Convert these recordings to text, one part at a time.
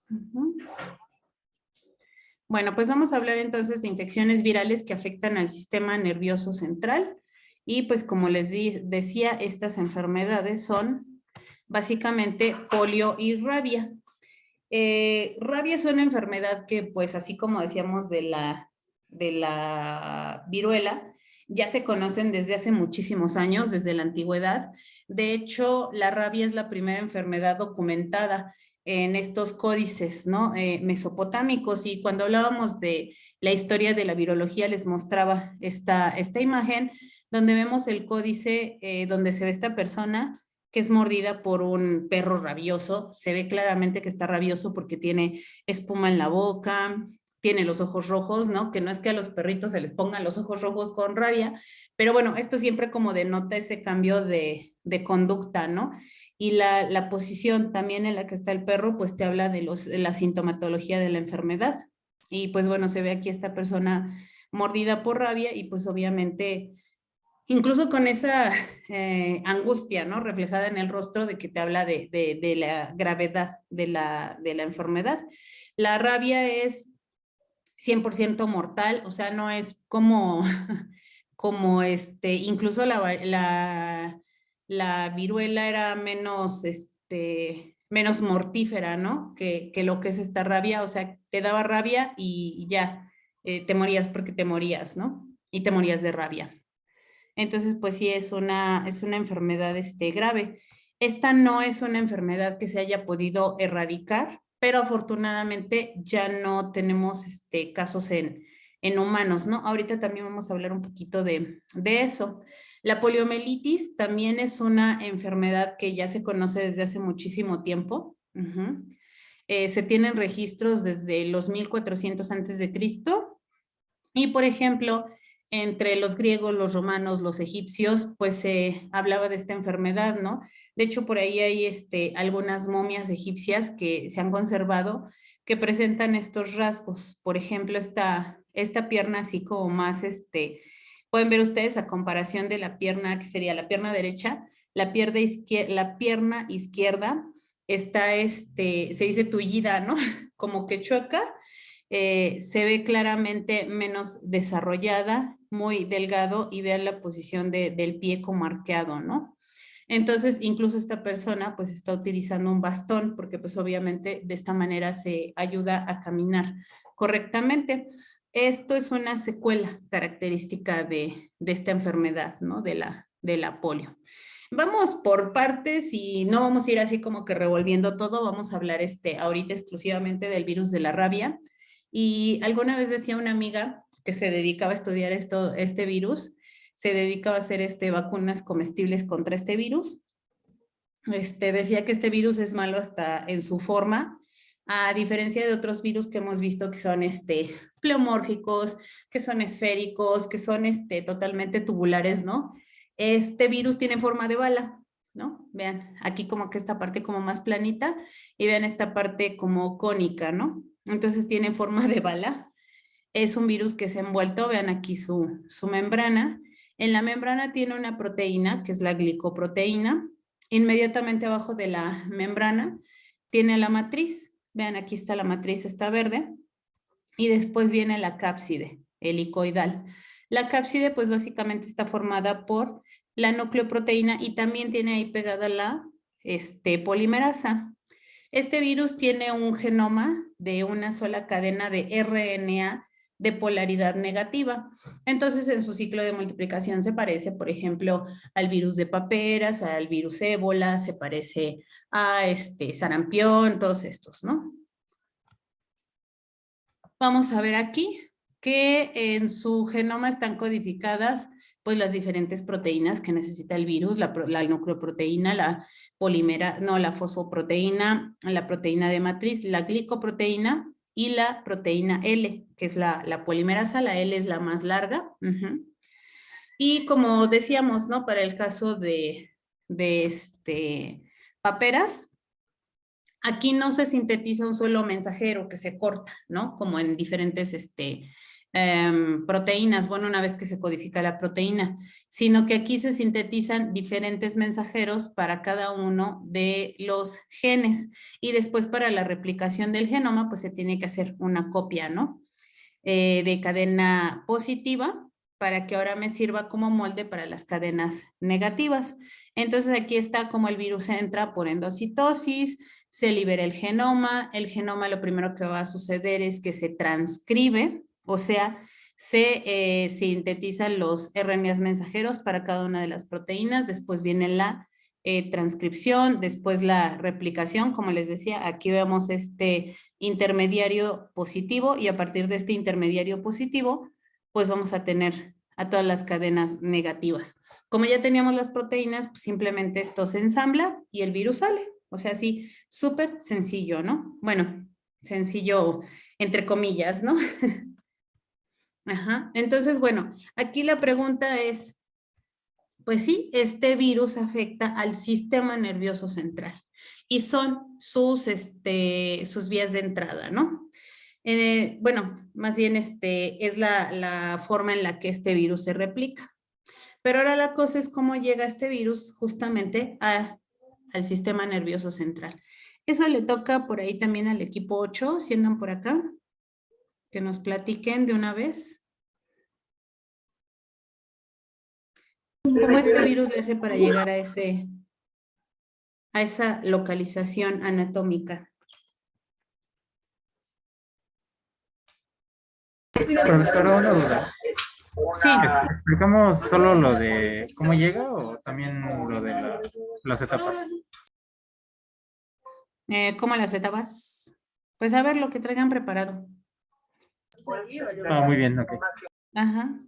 Ujú. Bueno, pues vamos a hablar entonces de infecciones virales que afectan al sistema nervioso central. Y pues como les decía, estas enfermedades son básicamente polio y rabia. Rabia es una enfermedad que, pues así como decíamos de la viruela, ya se conocen desde hace muchísimos años, desde la antigüedad. De hecho, la rabia es la primera enfermedad documentada en estos códices, ¿no? Mesopotámicos. Y cuando hablábamos de la historia de la virología, les mostraba esta imagen donde vemos el códice donde se ve esta persona que es mordida por un perro rabioso. Se ve claramente que está rabioso porque tiene espuma en la boca, tiene los ojos rojos, ¿no? Que no es que a los perritos se les pongan los ojos rojos con rabia, pero bueno, esto siempre como denota ese cambio de conducta, ¿no? Y la posición también en la que está el perro, pues te habla de la sintomatología de la enfermedad. Y pues bueno, se ve aquí esta persona mordida por rabia y pues obviamente incluso con esa angustia, ¿no? Reflejada en el rostro de que te habla de la gravedad de la enfermedad. La rabia es 100% mortal, o sea, no es como, como incluso la viruela era menos, menos mortífera, ¿no? Que lo que es esta rabia, o sea, te daba rabia y ya, te morías porque te morías, ¿no? Y te morías de rabia. Entonces, pues sí, es una enfermedad grave. Esta no es una enfermedad que se haya podido erradicar, pero afortunadamente ya no tenemos casos en humanos, ¿no? Ahorita también vamos a hablar un poquito de eso. La poliomielitis también es una enfermedad que ya se conoce desde hace muchísimo tiempo. Uh-huh. Se tienen registros desde los 1400 antes de Cristo y, por ejemplo, entre los griegos, los romanos, los egipcios, pues se hablaba de esta enfermedad, ¿no? De hecho, por ahí hay algunas momias egipcias que se han conservado que presentan estos rasgos. Por ejemplo, esta pierna así como más, pueden ver ustedes a comparación de la pierna, que sería la pierna derecha, la pierna izquierda está, se dice tullida, ¿no? Como que chueca, se ve claramente menos desarrollada, muy delgado y vean la posición del pie como arqueado, ¿no? Entonces, incluso esta persona pues está utilizando un bastón porque pues obviamente de esta manera se ayuda a caminar correctamente. Esto es una secuela característica de esta enfermedad, ¿no? De la polio. Vamos por partes y no vamos a ir así como que revolviendo todo, vamos a hablar ahorita exclusivamente del virus de la rabia. Y alguna vez decía una amiga que se dedicaba a estudiar este virus, se dedicaba a hacer vacunas comestibles contra este virus. Decía que este virus es malo hasta en su forma, a diferencia de otros virus que hemos visto que son pleomórficos, que son esféricos, que son totalmente tubulares, ¿no? Este virus tiene forma de bala, ¿no? Vean, aquí como que esta parte como más planita y vean esta parte como cónica, ¿no? Entonces tiene forma de bala. Es un virus que se ha envuelto, vean aquí su membrana. En la membrana tiene una proteína, que es la glicoproteína. Inmediatamente abajo de la membrana tiene la matriz. Vean, aquí está la matriz, está verde. Y después viene la cápside helicoidal. La cápside, pues básicamente está formada por la nucleoproteína y también tiene ahí pegada la polimerasa. Este virus tiene un genoma de una sola cadena de RNA de polaridad negativa. Entonces, en su ciclo de multiplicación se parece, por ejemplo, al virus de paperas, al virus ébola, se parece a sarampión, todos estos, ¿no? Vamos a ver aquí que en su genoma están codificadas pues las diferentes proteínas que necesita el virus, la nucleoproteína, la polimera, no, la fosfoproteína, la proteína de matriz, la glicoproteína y la proteína L, que es la polimerasa, la L es la más larga. Y como decíamos, ¿no? Para el caso de paperas, aquí no se sintetiza un solo mensajero que se corta, ¿no? Como en diferentes proteínas, bueno, una vez que se codifica la proteína, sino que aquí se sintetizan diferentes mensajeros para cada uno de los genes y después para la replicación del genoma, pues se tiene que hacer una copia, ¿no? De cadena positiva para que ahora me sirva como molde para las cadenas negativas. Entonces aquí está como el virus entra por endocitosis, se libera el genoma lo primero que va a suceder es que se transcribe, o sea, se sintetizan los RNAs mensajeros para cada una de las proteínas, después viene la transcripción, después la replicación, como les decía, aquí vemos este intermediario positivo y a partir de este intermediario positivo, pues vamos a tener a todas las cadenas negativas. Como ya teníamos las proteínas, pues simplemente esto se ensambla y el virus sale. O sea, sí, súper sencillo, ¿no? Bueno, sencillo entre comillas, ¿no? Ajá. Entonces, bueno, aquí la pregunta es, pues sí, este virus afecta al sistema nervioso central y son sus vías de entrada, ¿no? Bueno, más bien es la forma en la que este virus se replica. Pero ahora la cosa es cómo llega este virus justamente al sistema nervioso central. Eso le toca por ahí también al equipo 8, si andan por acá, que nos platiquen de una vez. ¿Cómo este virus le hace para llegar a esa localización anatómica? Profesora, una duda. Sí, ¿Explicamos solo lo de cómo llega o también lo de las etapas? ¿cómo las etapas? Pues a ver lo que traigan preparado. Ah, muy bien, ok. Ajá.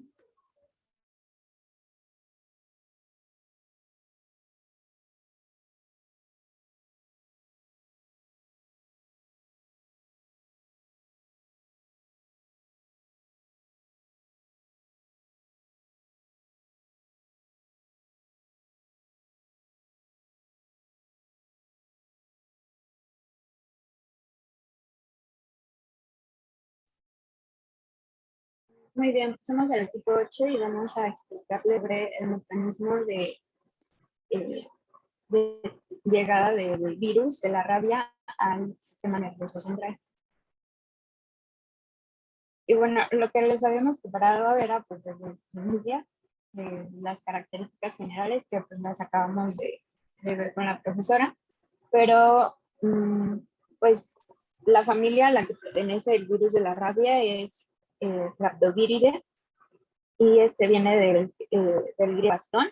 Muy bien, somos el equipo 8 y vamos a explicarle el mecanismo de llegada del virus, de la rabia, al sistema nervioso central. Y bueno, lo que les habíamos preparado era pues desde el inicio, las características generales que pues las acabamos de ver con la profesora, pero pues la familia a la que pertenece el virus de la rabia es Rhabdoviridae, y este viene del griego bastón,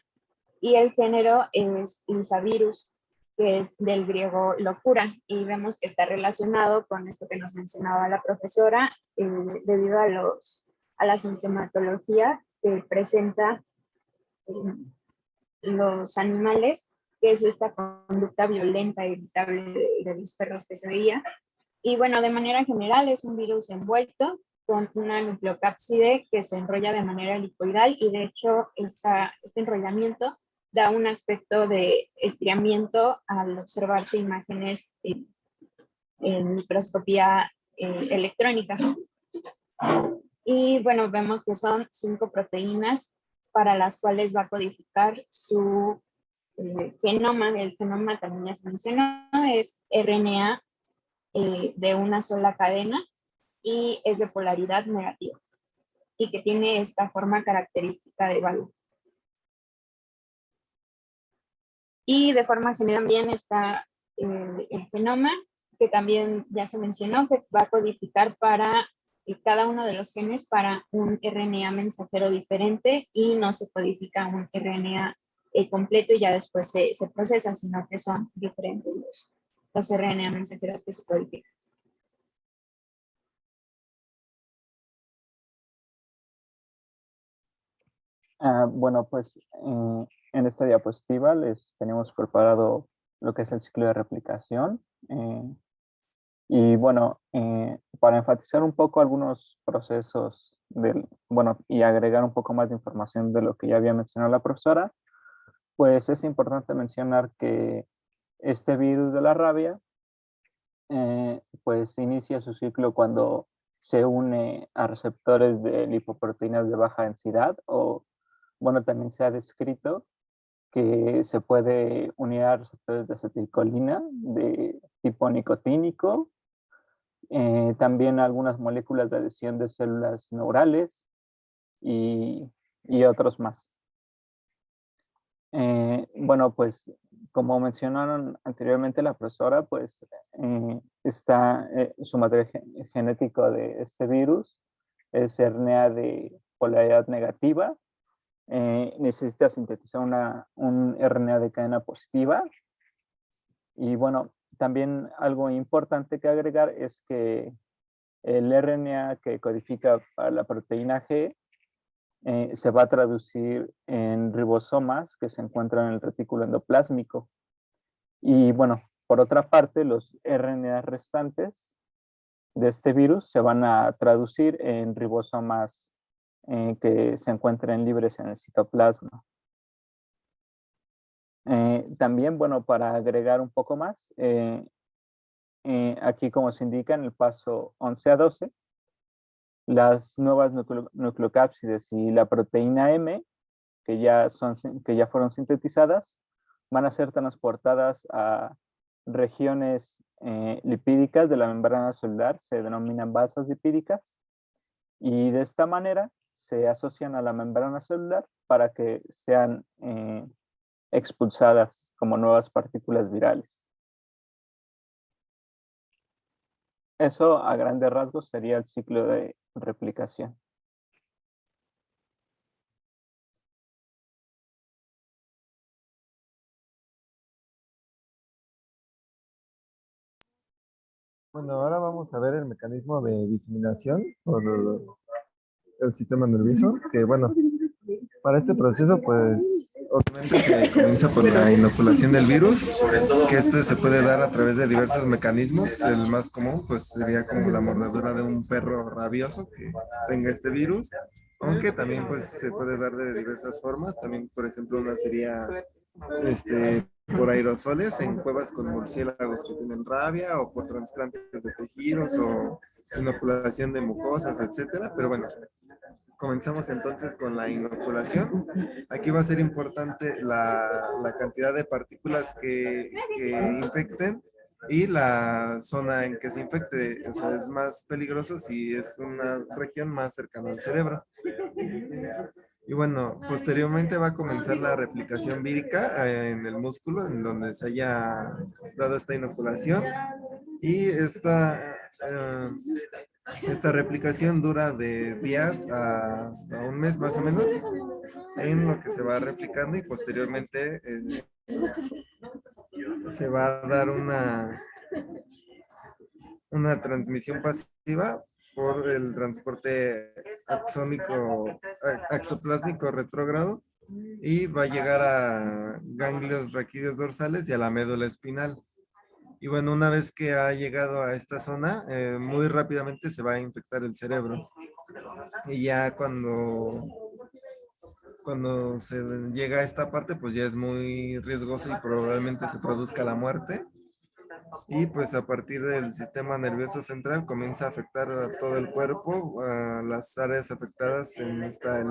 y el género es Lyssavirus, que es del griego locura, y vemos que está relacionado con esto que nos mencionaba la profesora, debido a la sintomatología que presenta los animales, que es esta conducta violenta e irritable de los perros que se veía. Y bueno, de manera general es un virus envuelto con una nucleocápside que se enrolla de manera helicoidal, y de hecho este enrollamiento da un aspecto de estriamiento al observarse imágenes en microscopía electrónica. Y bueno, vemos que son 5 proteínas para las cuales va a codificar su genoma. El genoma también ya se mencionó, es RNA de una sola cadena y es de polaridad negativa y que tiene esta forma característica de válvula. Y de forma general también está el genoma, que también ya se mencionó, que va a codificar para cada uno de los genes para un RNA mensajero diferente, y no se codifica un RNA completo y ya después se procesa, sino que son diferentes los RNA mensajeros que se codifican. Bueno, pues en esta diapositiva les tenemos preparado lo que es el ciclo de replicación. Y bueno, para enfatizar un poco algunos procesos bueno, y agregar un poco más de información de lo que ya había mencionado la profesora, pues es importante mencionar que este virus de la rabia, pues inicia su ciclo cuando se une a receptores de lipoproteínas de baja densidad, o bueno, también se ha descrito que se puede unir a receptores de acetilcolina de tipo nicotínico, también algunas moléculas de adhesión de células neurales y otros más. Bueno, pues como mencionaron anteriormente la profesora, pues su material genético de este virus es RNA de polaridad negativa. Necesita sintetizar un RNA de cadena positiva. Y bueno, también algo importante que agregar es que el RNA que codifica para la proteína G se va a traducir en ribosomas que se encuentran en el retículo endoplásmico. Y bueno, por otra parte, los RNA restantes de este virus se van a traducir en ribosomas que se encuentren libres en el citoplasma. También, bueno, para agregar un poco más, aquí como se indica en el paso 11 a 12, las nuevas nucleocápsides y la proteína M, que ya fueron sintetizadas, van a ser transportadas a regiones lipídicas de la membrana celular, se denominan basas lipídicas, y de esta manera se asocian a la membrana celular para que sean expulsadas como nuevas partículas virales. Eso a grandes rasgos sería el ciclo de replicación. Bueno, ahora vamos a ver el mecanismo de diseminación por el sistema nervioso, que bueno, para este proceso pues obviamente se comienza por la inoculación del virus, que este se puede dar a través de diversos mecanismos. El más común pues sería como la mordedura de un perro rabioso que tenga este virus, aunque también pues se puede dar de diversas formas. También, por ejemplo, una sería por aerosoles en cuevas con murciélagos que tienen rabia, o por trasplantes de tejidos o inoculación de mucosas, etcétera. Pero bueno, comenzamos entonces con la inoculación. Aquí va a ser importante la cantidad de partículas que infecten y la zona en que se infecte. O sea, es más peligroso si es una región más cercana al cerebro. Y bueno, posteriormente va a comenzar la replicación vírica en el músculo, en donde se haya dado esta inoculación. Y esta replicación dura de días hasta un mes más o menos, en lo que se va replicando, y posteriormente se va a dar una transmisión pasiva por el transporte axoplásmico retrógrado, y va a llegar a ganglios raquídeos dorsales y a la médula espinal. Y bueno, una vez que ha llegado a esta zona, muy rápidamente se va a infectar el cerebro. Y ya cuando se llega a esta parte, pues ya es muy riesgoso y probablemente se produzca la muerte. Y pues a partir del sistema nervioso central comienza a afectar a todo el cuerpo. A las áreas afectadas está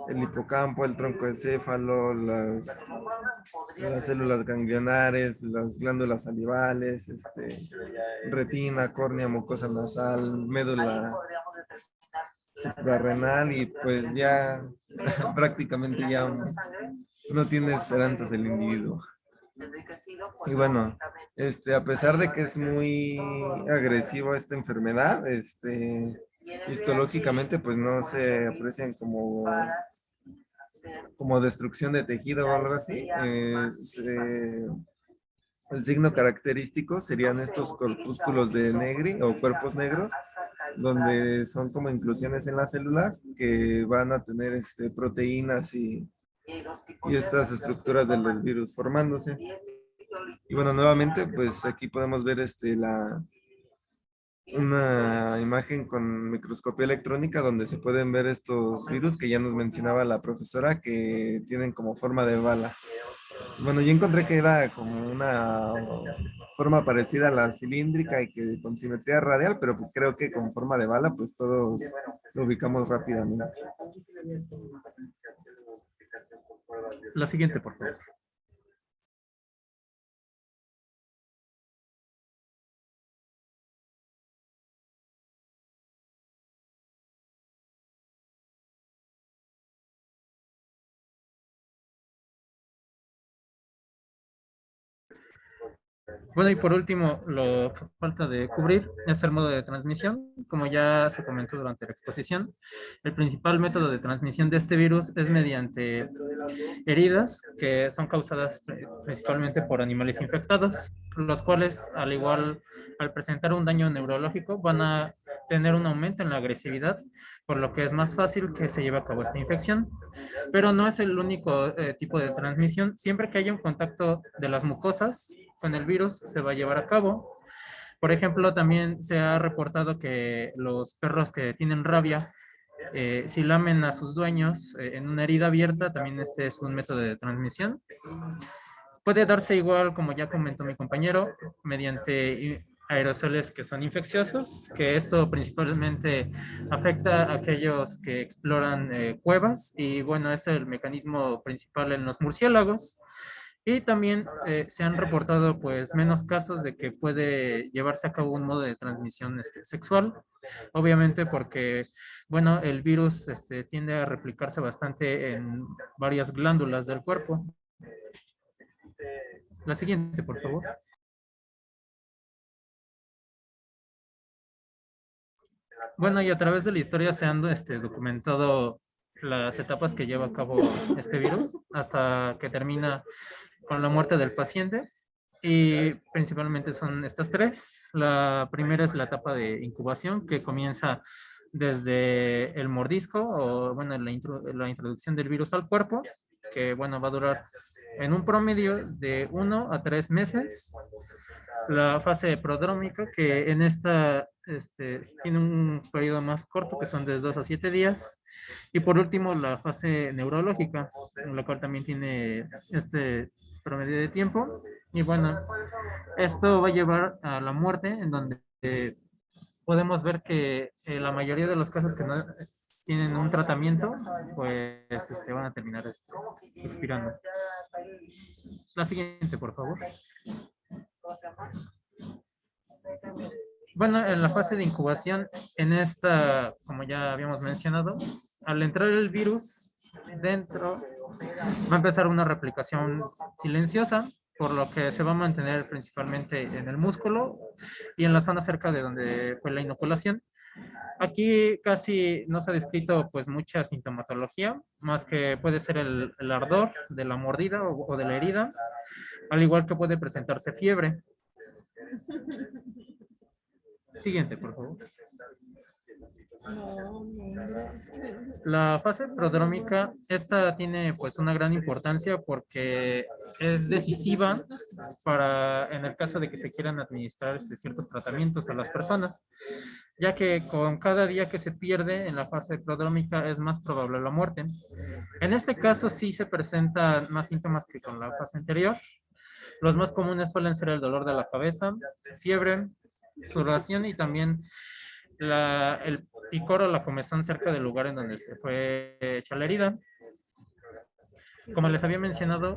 el hipocampo, el tronco encéfalo, las células ganglionares, las glándulas salivales, retina, córnea, mucosa nasal, médula suprarrenal, y pues ya prácticamente ya no tiene esperanzas el individuo. Y bueno, a pesar de que es muy agresiva esta enfermedad, histológicamente pues no se aprecian como destrucción de tejido o algo así. El signo característico serían estos corpúsculos de Negri o cuerpos negros, donde son como inclusiones en las células que van a tener proteínas y estas estructuras de los virus formándose. Y bueno, nuevamente, pues aquí podemos ver una imagen con microscopía electrónica, donde se pueden ver estos virus que ya nos mencionaba la profesora, que tienen como forma de bala. Bueno, yo encontré que era como una forma parecida a la cilíndrica y que con simetría radial, pero pues creo que con forma de bala, pues todos lo ubicamos rápidamente. La siguiente, por favor. Bueno, y por último, lo que falta de cubrir es el modo de transmisión. Como ya se comentó durante la exposición, el principal método de transmisión de este virus es mediante heridas que son causadas principalmente por animales infectados, los cuales, al igual, al presentar un daño neurológico, van a tener un aumento en la agresividad, por lo que es más fácil que se lleve a cabo esta infección. Pero no es el único tipo de transmisión. Siempre que haya un contacto de las mucosas con el virus, se va a llevar a cabo. Por ejemplo, también se ha reportado que los perros que tienen rabia, si lamen a sus dueños en una herida abierta, también este es un método de transmisión. Puede darse igual, como ya comentó mi compañero, mediante aerosoles que son infecciosos, que esto principalmente afecta a aquellos que exploran cuevas y bueno, es el mecanismo principal en los murciélagos. Y también se han reportado pues menos casos de que puede llevarse a cabo un modo de transmisión sexual, obviamente porque bueno, el virus tiende a replicarse bastante en varias glándulas del cuerpo. La siguiente, por favor. Bueno, y a través de la historia se han documentado las etapas que lleva a cabo este virus hasta que termina con la muerte del paciente. Y principalmente son estas tres. La primera es la etapa de incubación, que comienza desde el mordisco o bueno, la introducción del virus al cuerpo, que bueno, va a durar en un promedio de 1 a 3 meses. La fase prodrómica, que en esta tiene un periodo más corto, que son de 2 a 7 días. Y por último, la fase neurológica, en la cual también tiene este promedio de tiempo. Y bueno, esto va a llevar a la muerte, en donde podemos ver que la mayoría de los casos que no tienen un tratamiento, pues van a terminar expirando. La siguiente, por favor. Bueno, en la fase de incubación, en esta, como ya habíamos mencionado, al entrar el virus dentro, va a empezar una replicación silenciosa, por lo que se va a mantener principalmente en el músculo y en la zona cerca de donde fue la inoculación. Aquí casi no se ha descrito pues mucha sintomatología, más que puede ser el ardor de la mordida o de la herida, al igual que puede presentarse fiebre. Siguiente, por favor. La fase prodrómica, esta tiene pues una gran importancia porque es decisiva para, en el caso de que se quieran administrar ciertos tratamientos a las personas, ya que con cada día que se pierde en la fase prodrómica es más probable la muerte. En este caso sí se presentan más síntomas que con la fase anterior. Los más comunes suelen ser el dolor de la cabeza, fiebre, sudoración y también el picor o la comezón cerca del lugar en donde se fue hecha la herida. Como les había mencionado,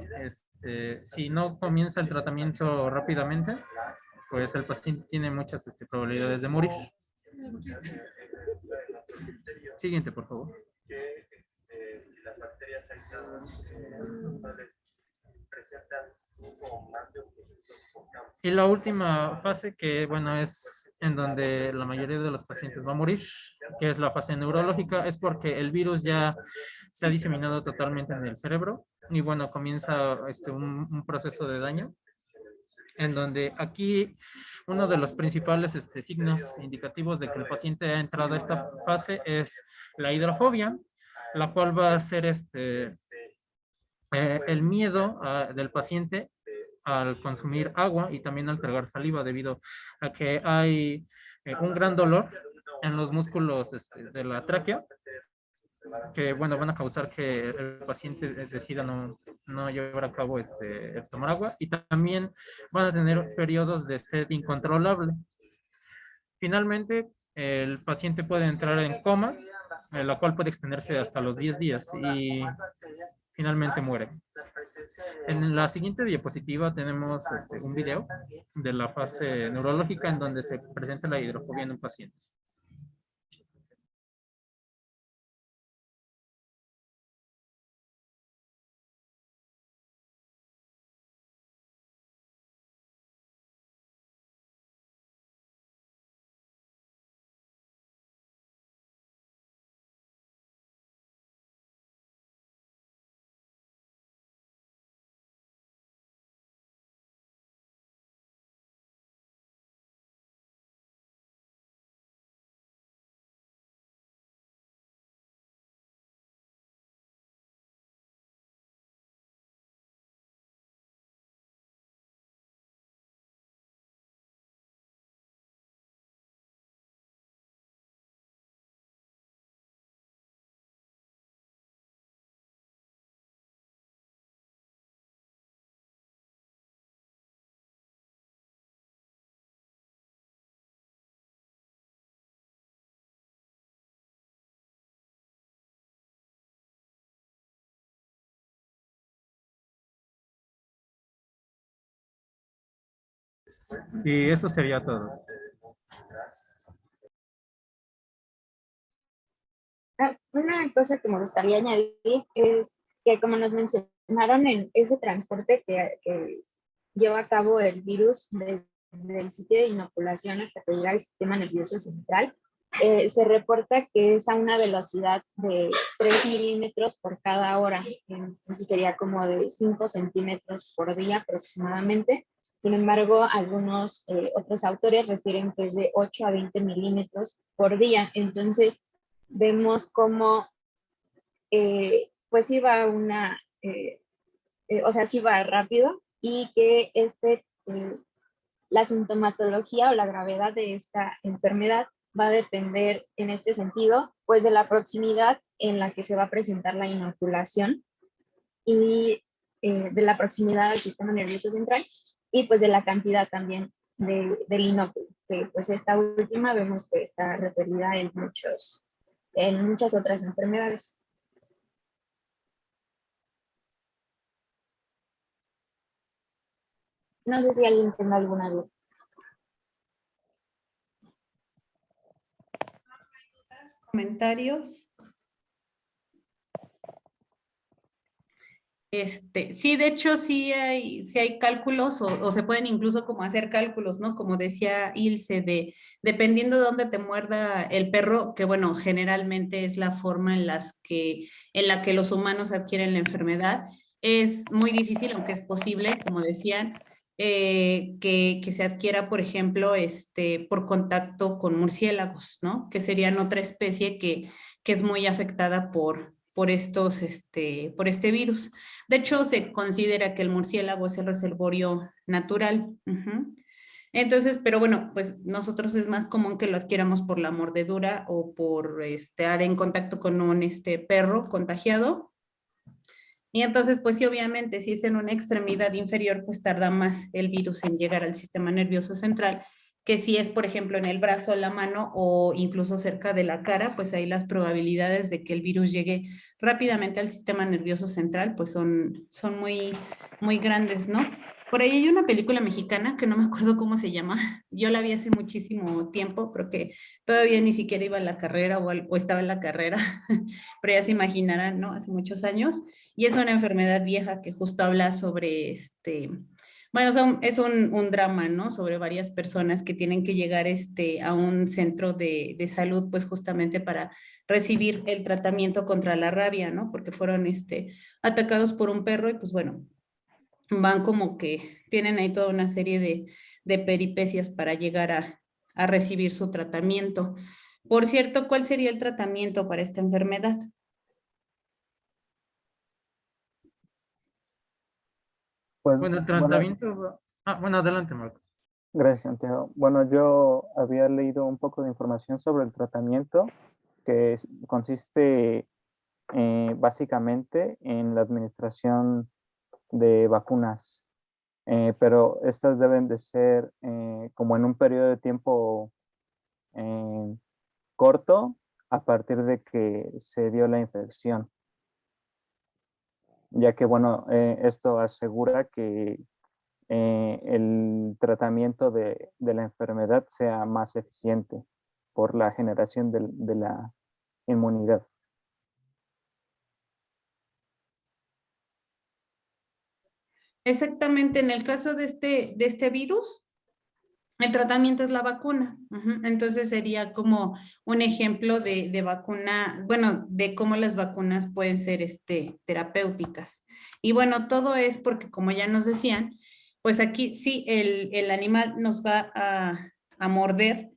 si no comienza el tratamiento rápidamente, pues el paciente tiene muchas probabilidades de morir. Siguiente, por favor. Y la última fase, que bueno, es en donde la mayoría de los pacientes va a morir, que es la fase neurológica, es porque el virus ya se ha diseminado totalmente en el cerebro y bueno, comienza un proceso de daño, en donde aquí uno de los principales signos indicativos de que el paciente ha entrado a esta fase es la hidrofobia, la cual va a ser el miedo del paciente al consumir agua y también al tragar saliva, debido a que hay un gran dolor en los músculos de la tráquea, que bueno, van a causar que el paciente decida no llevar a cabo el tomar agua, y también van a tener periodos de sed incontrolable. Finalmente, el paciente puede entrar en coma, la cual puede extenderse hasta los 10 días y finalmente muere. En la siguiente diapositiva tenemos un video de la fase neurológica en donde se presenta la hidrofobia en un paciente. Y eso sería todo. Una cosa que me gustaría añadir es que, como nos mencionaron, en ese transporte que lleva a cabo el virus desde el sitio de inoculación hasta que llega al sistema nervioso central, se reporta que es a una velocidad de 3 milímetros por cada hora. Entonces sería como de 5 centímetros por día aproximadamente. Sin embargo, algunos otros autores refieren que es de 8 a 20 milímetros por día. Entonces, vemos cómo pues iba o sea, sí va rápido, y que la sintomatología o la gravedad de esta enfermedad va a depender en este sentido, pues de la proximidad en la que se va a presentar la inoculación, y de la proximidad al sistema nervioso central, y pues de la cantidad también del inóculo, que pues esta última vemos que está referida en muchas otras enfermedades. No sé si alguien tenga alguna duda. Comentarios. Sí, de hecho sí hay cálculos o se pueden incluso como hacer cálculos, ¿no? Como decía Ilse, dependiendo de dónde te muerda el perro, que bueno, generalmente es la forma en la que los humanos adquieren la enfermedad, es muy difícil, aunque es posible, como decían, que se adquiera, por ejemplo, por contacto con murciélagos, ¿no? Que serían otra especie que es muy afectada por por este virus. De hecho, se considera que el murciélago es el reservorio natural. Entonces, pero bueno, pues nosotros es más común que lo adquiramos por la mordedura o por estar en contacto con un perro contagiado. Y entonces, pues sí, obviamente, si es en una extremidad inferior, pues tarda más el virus en llegar al sistema nervioso central, que si es, por ejemplo, en el brazo, la mano o incluso cerca de la cara, pues ahí las probabilidades de que el virus llegue rápidamente al sistema nervioso central, pues son muy grandes, ¿no? Por ahí hay una película mexicana que no me acuerdo cómo se llama. Yo la vi hace muchísimo tiempo, creo que todavía ni siquiera iba a la carrera o estaba en la carrera, pero ya se imaginarán, ¿no? Hace muchos años. Y es una enfermedad vieja que justo habla sobre bueno, es un drama, ¿no? Sobre varias personas que tienen que llegar a un centro de salud, pues justamente para recibir el tratamiento contra la rabia, ¿no? Porque fueron atacados por un perro y pues bueno, van como que tienen ahí toda una serie de peripecias para llegar a recibir su tratamiento. Por cierto, ¿cuál sería el tratamiento para esta enfermedad? Pues Bueno, el bueno, tratamiento... bueno, adelante, Marco. gracias, Santiago. Bueno, yo había leído un poco de información sobre el tratamiento, consiste básicamente en la administración de vacunas, pero estas deben de ser como en un periodo de tiempo eh, corto a partir de que se dio la infección, ya que, bueno, esto asegura que el tratamiento de la enfermedad sea más eficiente por la generación de la inmunidad. Exactamente, en el caso de este virus, el tratamiento es la vacuna. Ujú. Entonces sería como un ejemplo de vacuna, bueno, de cómo las vacunas pueden ser terapéuticas. Y bueno, todo es porque, como ya nos decían, pues aquí sí, el animal nos va a morder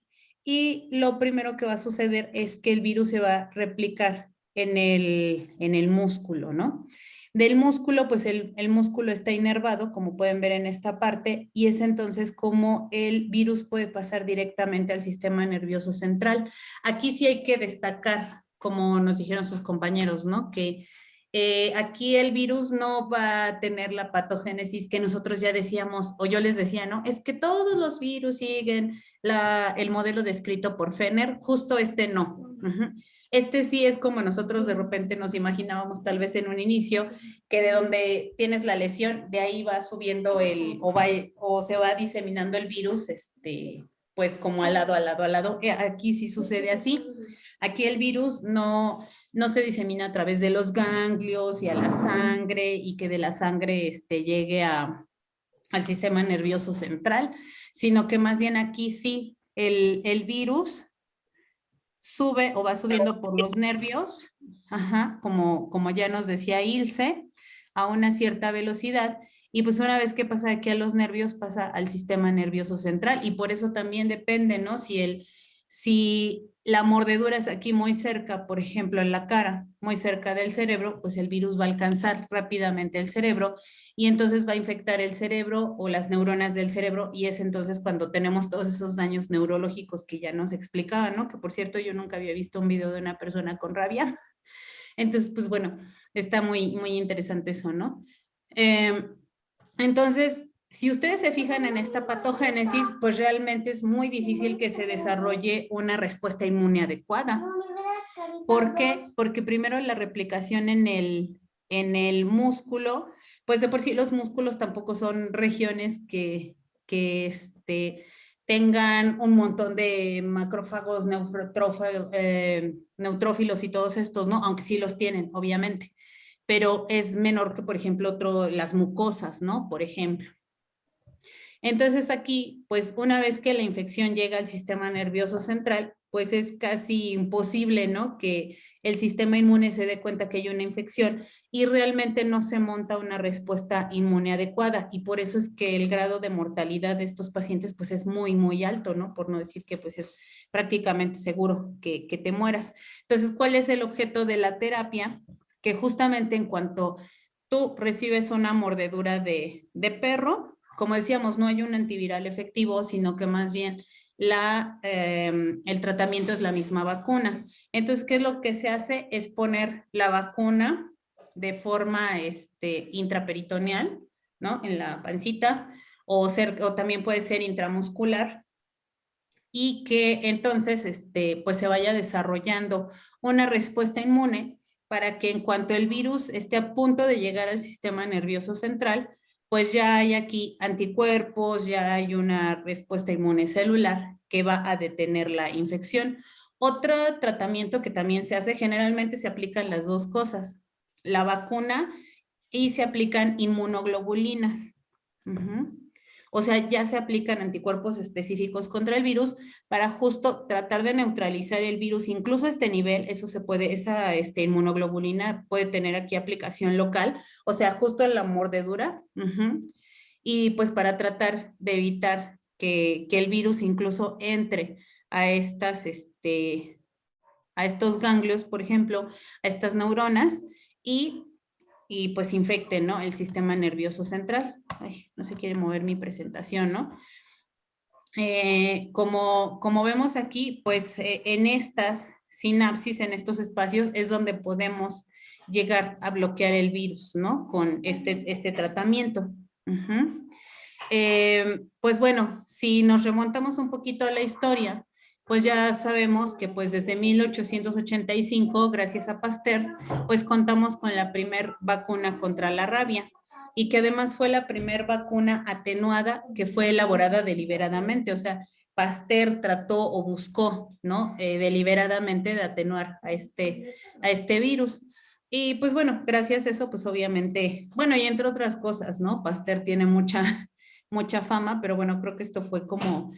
y lo primero que va a suceder es que el virus se va a replicar en el músculo, ¿no? Del músculo, pues el músculo está inervado, como pueden ver en esta parte, y es entonces como el virus puede pasar directamente al sistema nervioso central. Aquí sí hay que destacar, como nos dijeron sus compañeros, ¿no? Que aquí el virus no va a tener la patogénesis que nosotros ya decíamos, o yo les decía, ¿no? Es que todos los virus siguen el modelo descrito por Fenner, justo este no. Uh-huh. Este sí es como nosotros de repente nos imaginábamos tal vez en un inicio, que de donde tienes la lesión, de ahí va subiendo o se va diseminando el virus, pues como al lado, al lado, al lado. Aquí sí sucede así. Aquí el virus no se disemina a través de los ganglios y a la sangre y que de la sangre llegue al sistema nervioso central, sino que más bien aquí sí el virus sube o va subiendo por los nervios, ajá, como ya nos decía Ilse, a una cierta velocidad. Y pues una vez que pasa aquí a los nervios, pasa al sistema nervioso central. Y por eso también depende, ¿no? Si la mordedura es aquí muy cerca, por ejemplo, en la cara, muy cerca del cerebro, pues el virus va a alcanzar rápidamente el cerebro y entonces va a infectar el cerebro o las neuronas del cerebro y es entonces cuando tenemos todos esos daños neurológicos que ya nos explicaban, ¿no? Que por cierto yo nunca había visto un video de una persona con rabia. Entonces, pues bueno, está muy, muy interesante eso, ¿no? Entonces, si ustedes se fijan en esta patogénesis, pues realmente es muy difícil que se desarrolle una respuesta inmune adecuada. ¿Por qué? Porque primero la replicación en el músculo, pues de por sí los músculos tampoco son regiones que tengan un montón de macrófagos, neutrófilos y todos estos, ¿no? Aunque sí los tienen, obviamente, pero es menor que, por ejemplo, las mucosas, ¿no? Por ejemplo. Entonces aquí, pues una vez que la infección llega al sistema nervioso central, pues es casi imposible, ¿no? Que el sistema inmune se dé cuenta que hay una infección y realmente no se monta una respuesta inmune adecuada y por eso es que el grado de mortalidad de estos pacientes pues es muy, muy alto, ¿no? Por no decir que pues es prácticamente seguro que te mueras. Entonces, ¿cuál es el objeto de la terapia? Que justamente en cuanto tú recibes una mordedura de perro, como decíamos, no hay un antiviral efectivo, sino que más bien el tratamiento es la misma vacuna. Entonces, ¿qué es lo que se hace? Es poner la vacuna de forma intraperitoneal, ¿no? En la pancita, o también puede ser intramuscular, y que entonces pues se vaya desarrollando una respuesta inmune para que en cuanto el virus esté a punto de llegar al sistema nervioso central, pues ya hay aquí anticuerpos, ya hay una respuesta inmune celular que va a detener la infección. Otro tratamiento que también se hace, generalmente se aplican las dos cosas, la vacuna y se aplican inmunoglobulinas. O sea, ya se aplican anticuerpos específicos contra el virus para justo tratar de neutralizar el virus, incluso a este nivel, eso se puede, esa inmunoglobulina puede tener aquí aplicación local, o sea, justo en la mordedura, y pues para tratar de evitar que el virus incluso entre a a estos ganglios, por ejemplo, a estas neuronas, y pues infecten, ¿no? El sistema nervioso central. Ay, no se quiere mover mi presentación, ¿no? Como vemos aquí, pues en estas sinapsis, en estos espacios, es donde podemos llegar a bloquear el virus, ¿no? Con este tratamiento. Pues bueno, si nos remontamos un poquito a la historia, pues ya sabemos que pues desde 1885, gracias a Pasteur, pues contamos con la primer vacuna contra la rabia y que además fue la primer vacuna atenuada que fue elaborada deliberadamente, o sea, Pasteur trató o buscó, ¿no? Deliberadamente de atenuar a este virus. Y pues bueno, gracias a eso, pues obviamente, bueno, y entre otras cosas, ¿no? Pasteur tiene mucha fama, pero bueno, creo que esto fue como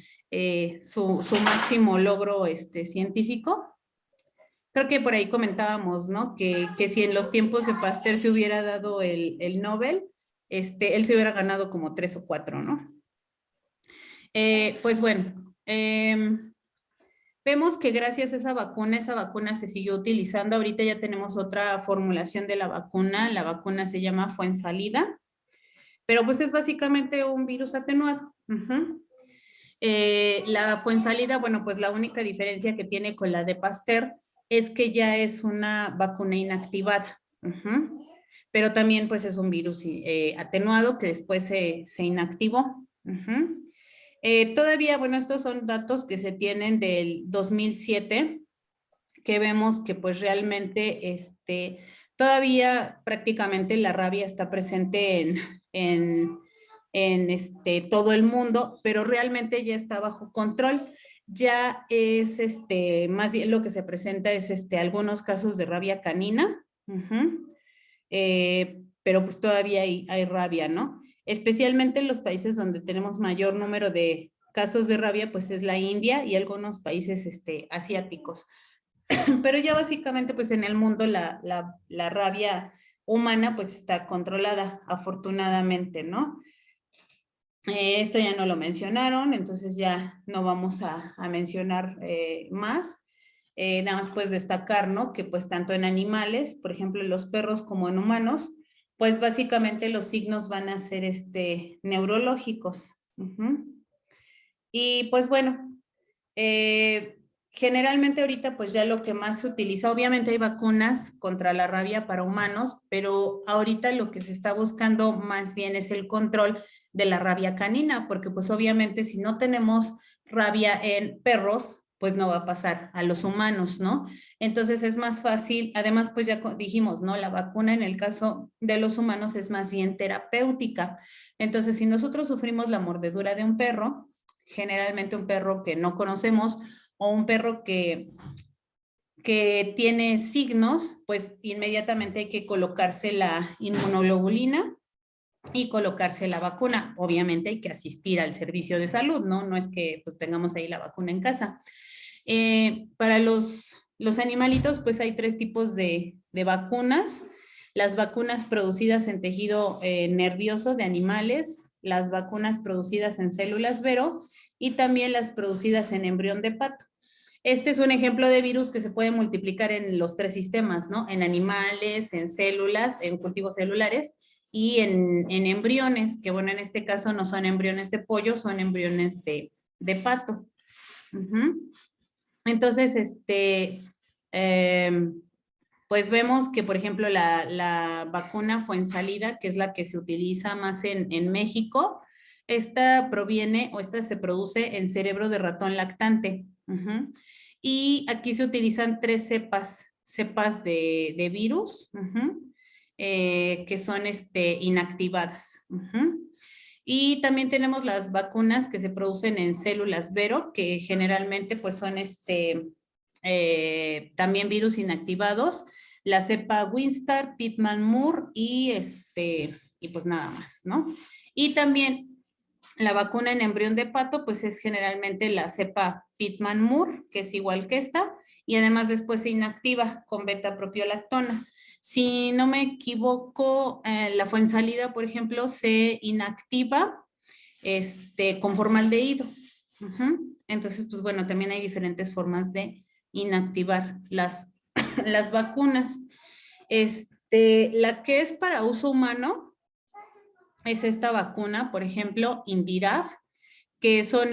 su máximo logro científico. Creo que por ahí comentábamos, ¿no? Que si en los tiempos de Pasteur se hubiera dado el Nobel, él se hubiera ganado como 3 o 4, ¿no? Pues bueno, vemos que gracias a esa vacuna se siguió utilizando. Ahorita ya tenemos otra formulación de la vacuna se llama Fuensalida, pero pues es básicamente un virus atenuado. La Fuensalida, bueno, pues la única diferencia que tiene con la de Pasteur es que ya es una vacuna inactivada. Pero también pues es un virus atenuado que después se inactivó. Todavía, bueno, estos son datos que se tienen del 2007, que vemos que pues realmente todavía prácticamente la rabia está presente en todo el mundo, pero realmente ya está bajo control. Ya es más bien lo que se presenta es algunos casos de rabia canina, pero pues todavía hay rabia, ¿no? Especialmente en los países donde tenemos mayor número de casos de rabia, pues es la India y algunos países asiáticos. Pero ya básicamente pues en el mundo la rabia humana pues está controlada, afortunadamente, ¿no? Esto ya no lo mencionaron, entonces ya no vamos a mencionar más. Nada más pues destacar, ¿no? Que pues tanto en animales, por ejemplo en los perros como en humanos, pues básicamente los signos van a ser neurológicos. Y pues bueno, generalmente ahorita pues ya lo que más se utiliza, obviamente hay vacunas contra la rabia para humanos, pero ahorita lo que se está buscando más bien es el control de la rabia canina, porque pues obviamente si no tenemos rabia en perros, pues no va a pasar a los humanos, ¿no? Entonces es más fácil, además pues ya dijimos, ¿no? La vacuna en el caso de los humanos es más bien terapéutica. Entonces si nosotros sufrimos la mordedura de un perro, generalmente un perro que no conocemos o un perro que tiene signos, pues inmediatamente hay que colocarse la inmunoglobulina y colocarse la vacuna. Obviamente hay que asistir al servicio de salud, ¿no? No es que pues, tengamos ahí la vacuna en casa. Para los animalitos, pues hay 3 tipos de vacunas. Las vacunas producidas en tejido nervioso de animales, las vacunas producidas en células Vero y también las producidas en embrión de pato. Este es un ejemplo de virus que se puede multiplicar en los 3 sistemas, ¿no? En animales, en células, en cultivos celulares y en embriones, que bueno, en este caso no son embriones de pollo, son embriones de pato. Entonces, pues vemos que, por ejemplo, la vacuna Fuensalida, que es la que se utiliza más en México, esta proviene o esta se produce en cerebro de ratón lactante. Y aquí se utilizan 3 cepas de virus, que son inactivadas. Y también tenemos las vacunas que se producen en células Vero, que generalmente pues son también virus inactivados, la cepa Winstar, Pittman-Moore y pues nada más, ¿no? Y también la vacuna en embrión de pato, pues es generalmente la cepa Pittman-Moore, que es igual que esta, y además después se inactiva con beta-propiolactona. Si no me equivoco, la Fuensalida, por ejemplo, se inactiva con formaldehído. Entonces, pues bueno, también hay diferentes formas de inactivar las vacunas. La que es para uso humano es esta vacuna, por ejemplo, Indiraf, que son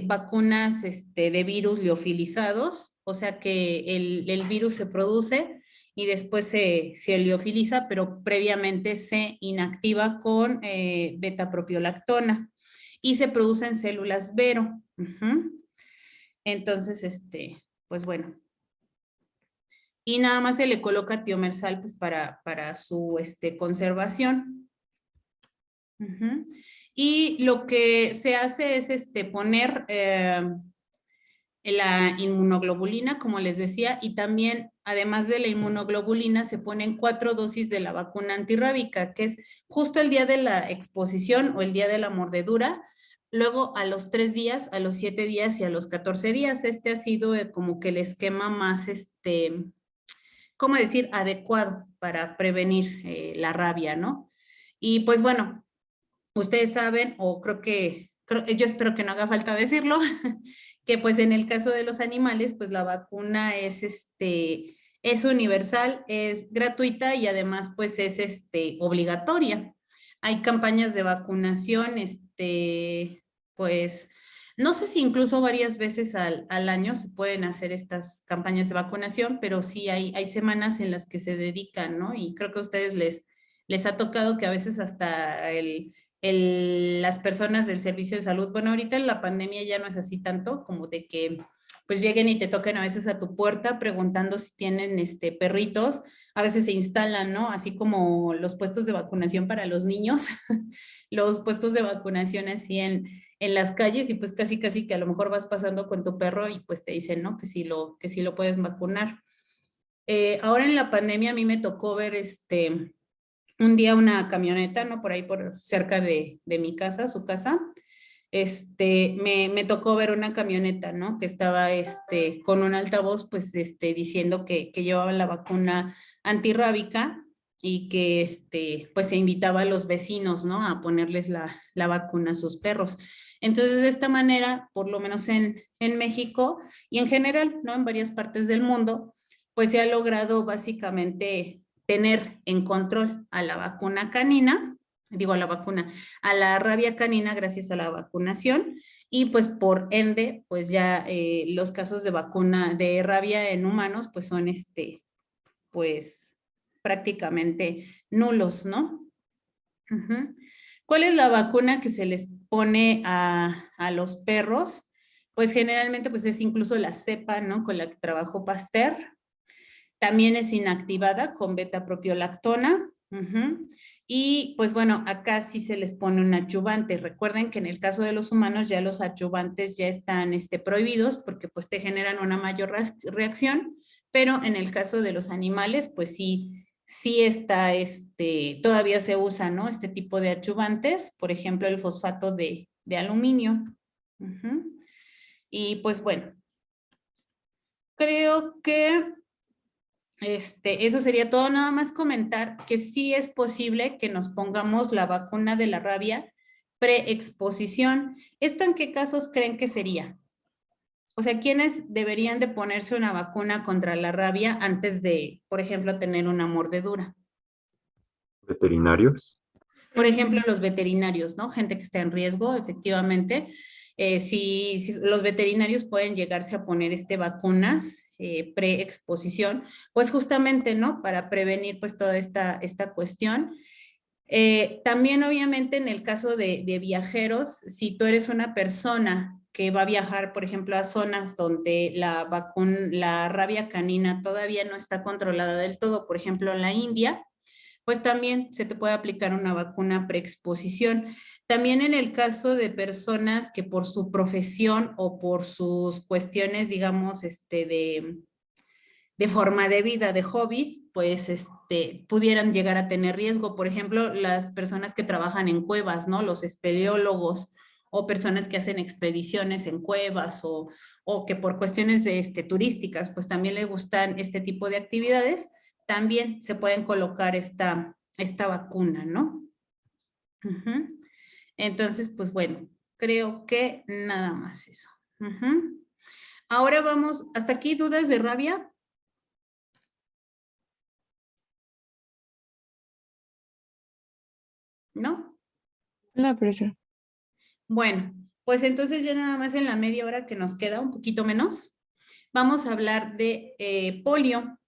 vacunas de virus liofilizados, o sea que el virus se produce y después se liofiliza, pero previamente se inactiva con beta-propiolactona y se producen células Vero. Entonces, pues bueno. Y nada más se le coloca tiomersal pues para su conservación. Y lo que se hace es poner la inmunoglobulina, como les decía, y también, además de la inmunoglobulina, se ponen 4 dosis de la vacuna antirrábica, que es justo el día de la exposición o el día de la mordedura, luego a los 3 días, a los 7 días y a los 14 días. Este ha sido como que el esquema más, ¿cómo decir?, adecuado para prevenir la rabia, ¿no? Y pues bueno, ustedes saben, o yo espero que no haga falta decirlo, que pues en el caso de los animales, pues la vacuna es universal, es gratuita y además pues es obligatoria. Hay campañas de vacunación, pues no sé si incluso varias veces al año se pueden hacer estas campañas de vacunación, pero sí hay semanas en las que se dedican, ¿no? Y creo que a ustedes les ha tocado que a veces hasta las personas del servicio de salud, bueno, ahorita en la pandemia ya no es así tanto, como de que pues lleguen y te toquen a veces a tu puerta preguntando si tienen perritos, a veces se instalan, ¿no? Así como los puestos de vacunación para los niños, los puestos de vacunación así en las calles y pues casi que a lo mejor vas pasando con tu perro y pues te dicen, ¿no? Que sí lo pueden vacunar. Ahora en la pandemia a mí me tocó ver un día una camioneta, ¿no? Por ahí por cerca de mi casa, su casa, me tocó ver una camioneta, ¿no? Que estaba con un altavoz, pues diciendo que llevaban la vacuna antirrábica y que pues se invitaba a los vecinos, ¿no? A ponerles la vacuna a sus perros. Entonces, de esta manera, por lo menos en México y en general, ¿no? En varias partes del mundo, pues se ha logrado básicamente tener en control a la vacuna canina, a la rabia canina gracias a la vacunación y pues por ende, pues ya los casos de vacuna de rabia en humanos pues son pues prácticamente nulos, ¿no? ¿Cuál es la vacuna que se les pone a los perros? Pues generalmente pues es incluso la cepa, ¿no? Con la que trabajó Pasteur. También es inactivada con beta-propiolactona. Y pues bueno, acá sí se les pone un adyuvante. Recuerden que en el caso de los humanos ya los adyuvantes ya están prohibidos porque pues te generan una mayor reacción, pero en el caso de los animales pues sí está, todavía se usa, ¿no? Este tipo de adyuvantes, por ejemplo el fosfato de aluminio. Y pues bueno, creo que eso sería todo. Nada más comentar que sí es posible que nos pongamos la vacuna de la rabia preexposición. ¿Esto en qué casos creen que sería? O sea, ¿quiénes deberían de ponerse una vacuna contra la rabia antes de, por ejemplo, tener una mordedura? Veterinarios. Por ejemplo, los veterinarios, ¿no? Gente que está en riesgo, efectivamente. Si los veterinarios pueden llegarse a poner vacunas preexposición, pues justamente, ¿no? Para prevenir pues toda esta cuestión. También obviamente en el caso de viajeros, si tú eres una persona que va a viajar, por ejemplo, a zonas donde la rabia canina todavía no está controlada del todo, por ejemplo, en la India, pues también se te puede aplicar una vacuna preexposición. También en el caso de personas que por su profesión o por sus cuestiones, digamos, de forma de vida, de hobbies, pues pudieran llegar a tener riesgo. Por ejemplo, las personas que trabajan en cuevas, ¿no? Los espeleólogos o personas que hacen expediciones en cuevas o que por cuestiones turísticas, pues también les gustan este tipo de actividades, también se pueden colocar esta vacuna, ¿no? Entonces, pues bueno, creo que nada más eso. Ahora vamos, ¿hasta aquí dudas de rabia? ¿No? No, profesor. Bueno, pues entonces ya nada más en la media hora que nos queda, un poquito menos, vamos a hablar de polio.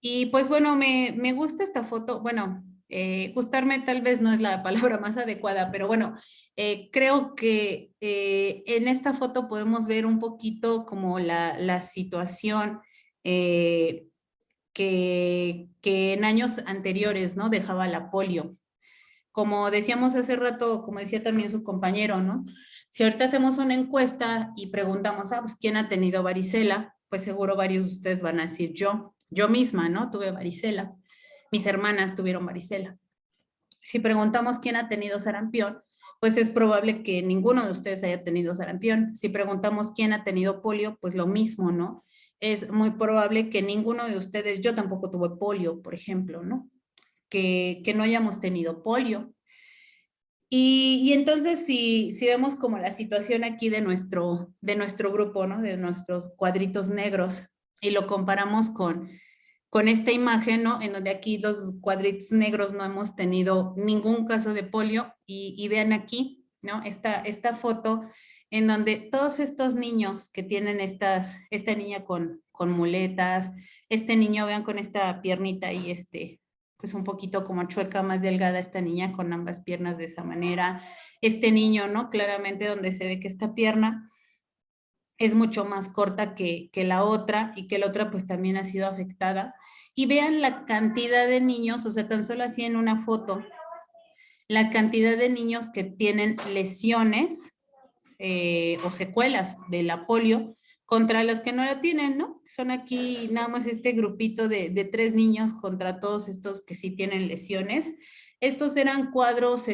Y pues bueno, me gusta esta foto. Bueno, gustarme tal vez no es la palabra más adecuada, pero bueno, creo que en esta foto podemos ver un poquito como la situación que en años anteriores, ¿no? Dejaba la polio. Como decíamos hace rato, como decía también su compañero, ¿no? Si ahorita hacemos una encuesta y preguntamos, pues, ¿quién ha tenido varicela? Pues seguro varios de ustedes van a decir yo misma, ¿no? Tuve varicela, mis hermanas tuvieron varicela. Si preguntamos quién ha tenido sarampión, pues es probable que ninguno de ustedes haya tenido sarampión. Si preguntamos quién ha tenido polio, pues lo mismo, ¿no? Es muy probable que ninguno de ustedes, yo tampoco tuve polio, por ejemplo, ¿no? Que no hayamos tenido polio. Y entonces si vemos como la situación aquí de nuestro grupo, ¿no? De nuestros cuadritos negros, y lo comparamos con esta imagen, ¿no? En donde aquí los cuadritos negros no hemos tenido ningún caso de polio, y vean aquí, ¿no? Esta foto en donde todos estos niños que tienen esta niña con muletas, este niño, vean, con esta piernita y pues un poquito como chueca, más delgada esta niña con ambas piernas de esa manera. Este niño, ¿no? Claramente donde se ve que esta pierna es mucho más corta que la otra, y que la otra pues también ha sido afectada. Y vean la cantidad de niños, o sea, tan solo así en una foto, la cantidad de niños que tienen lesiones o secuelas de la polio contra las que no la tienen, ¿no? Son aquí nada más este grupito de 3 niños contra todos estos que sí tienen lesiones. Estos eran cuadros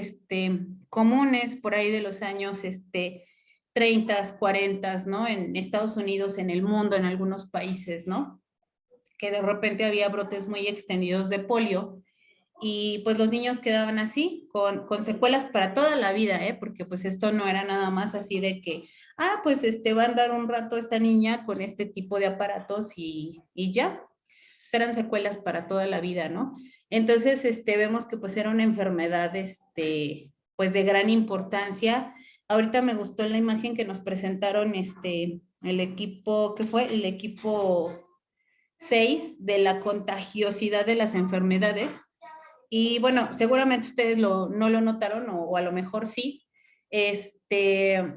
comunes por ahí de los años 30, 40, ¿no? En Estados Unidos, en el mundo, en algunos países, ¿no? Que de repente había brotes muy extendidos de polio, y pues los niños quedaban así, con secuelas para toda la vida, porque pues esto no era nada más así de que, pues va a andar un rato esta niña con este tipo de aparatos y ya, serán secuelas para toda la vida, ¿no? Entonces, vemos que pues era una enfermedad, pues de gran importancia. Ahorita me gustó la imagen que nos presentaron, el equipo, ¿qué fue? El equipo 6 de la contagiosidad de las enfermedades. Y bueno, seguramente ustedes no lo notaron, o a lo mejor sí, que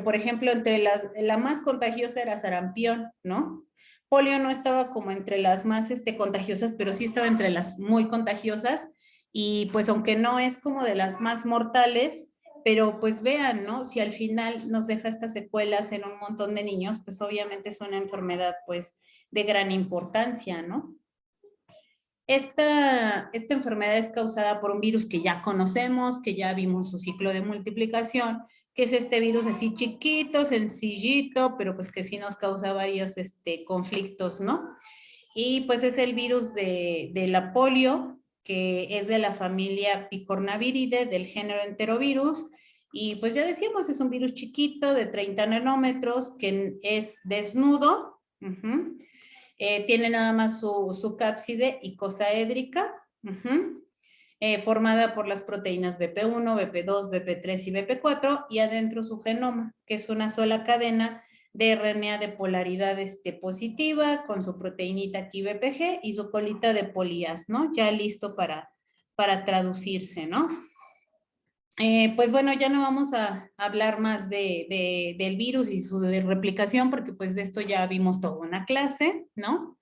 por ejemplo entre la más contagiosa era sarampión, ¿no? Polio no estaba como entre las más contagiosas, pero sí estaba entre las muy contagiosas, y pues aunque no es como de las más mortales, pero pues vean, ¿no? Si al final nos deja estas secuelas en un montón de niños, pues obviamente es una enfermedad pues de gran importancia, ¿no? Esta enfermedad es causada por un virus que ya conocemos, que ya vimos su ciclo de multiplicación, que es este virus así chiquito, sencillito, pero pues que sí nos causa varios conflictos, ¿no? Y pues es el virus de la polio, que es de la familia Picornaviridae, del género Enterovirus. Y pues ya decíamos, es un virus chiquito de 30 nanómetros que es desnudo. Tiene nada más su cápside icosaédrica, formada por las proteínas BP1, BP2, BP3 y BP4, y adentro su genoma, que es una sola cadena de RNA de polaridad positiva, con su proteinita aquí BPG y su colita de polías, ¿no? Ya listo para traducirse, ¿no? Pues bueno, ya no vamos a hablar más del virus y su replicación, porque pues de esto ya vimos toda una clase, ¿no?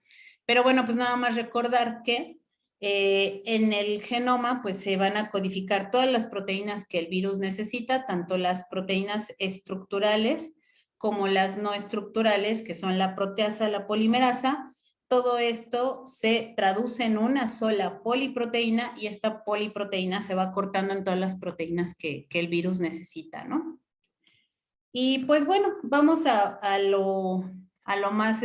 Pero bueno, pues nada más recordar que en el genoma pues se van a codificar todas las proteínas que el virus necesita, tanto las proteínas estructurales como las no estructurales, que son la proteasa, la polimerasa. Todo esto se traduce en una sola poliproteína, y esta poliproteína se va cortando en todas las proteínas que el virus necesita, ¿no? Y pues bueno, vamos a lo más